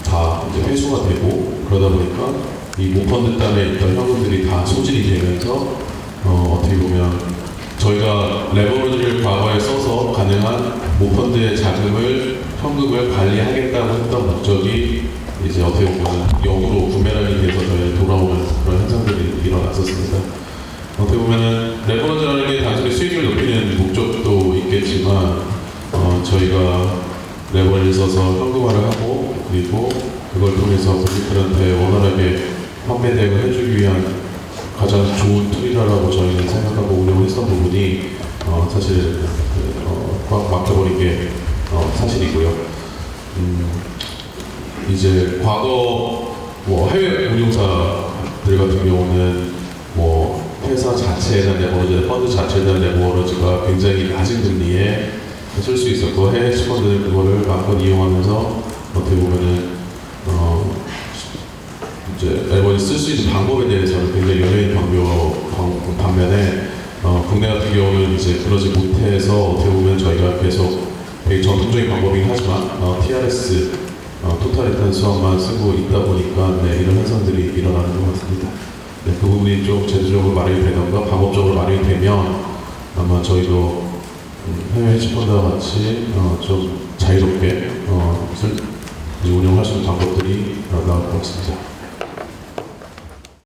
다 이제 회수가 되고 그러다 보니까 이 모펀드 단에 있던 현금들이 다 소진이 되면서 어떻게 보면 저희가 레버리지를 과거에 써서 가능한 모펀드의 자금을 현금을 관리하겠다고 했던 목적이 이제 어떻게 보면 역으로 구매량이 돼서 저희 돌아오는 그런 현상들이 일어났었습니다. 어떻게 보면은 레버리지라는 게 단순히 수익을 높이는 목적도 있겠지만 저희가 레버리지를 써서 현금화를 하고 그리고 그걸 통해서 고객들한테 원활하게 판매 대응을 해주기 위한 가장 좋은 툴이라고 저희는 생각하고 운영을 했던 부분이 사실 확 막혀버린 게 사실이고요. 이제 과거 해외 운용사들 같은 경우는 회사 자체에 대한 레버리지, 펀드 자체에 대한 레버리지가 굉장히 낮은 금리에 쓸 수 있었고 해외 헤지펀드는 그거를 마음껏 이용하면서 어떻게 보면은 이제 레버리지 쓸 수 있는 방법에 대해서는 굉장히 연예인 반면에 국내 같은 경우는 이제 그러지 못해서 어떻게 보면 저희가 계속 되게 전통적인 방법이긴 하지만 TRS 토탈 리턴 수학만 쓰고 있다 보니까 이런 현상들이 일어나는 것 같습니다. 그 부분이 좀 제도적으로 마련이 되던가 방법적으로 마련이 되면 아마 저희도 해외 헤지펀드와 같이 좀 자유롭게 운영할 수 있는 방법들이 나올 것 같습니다.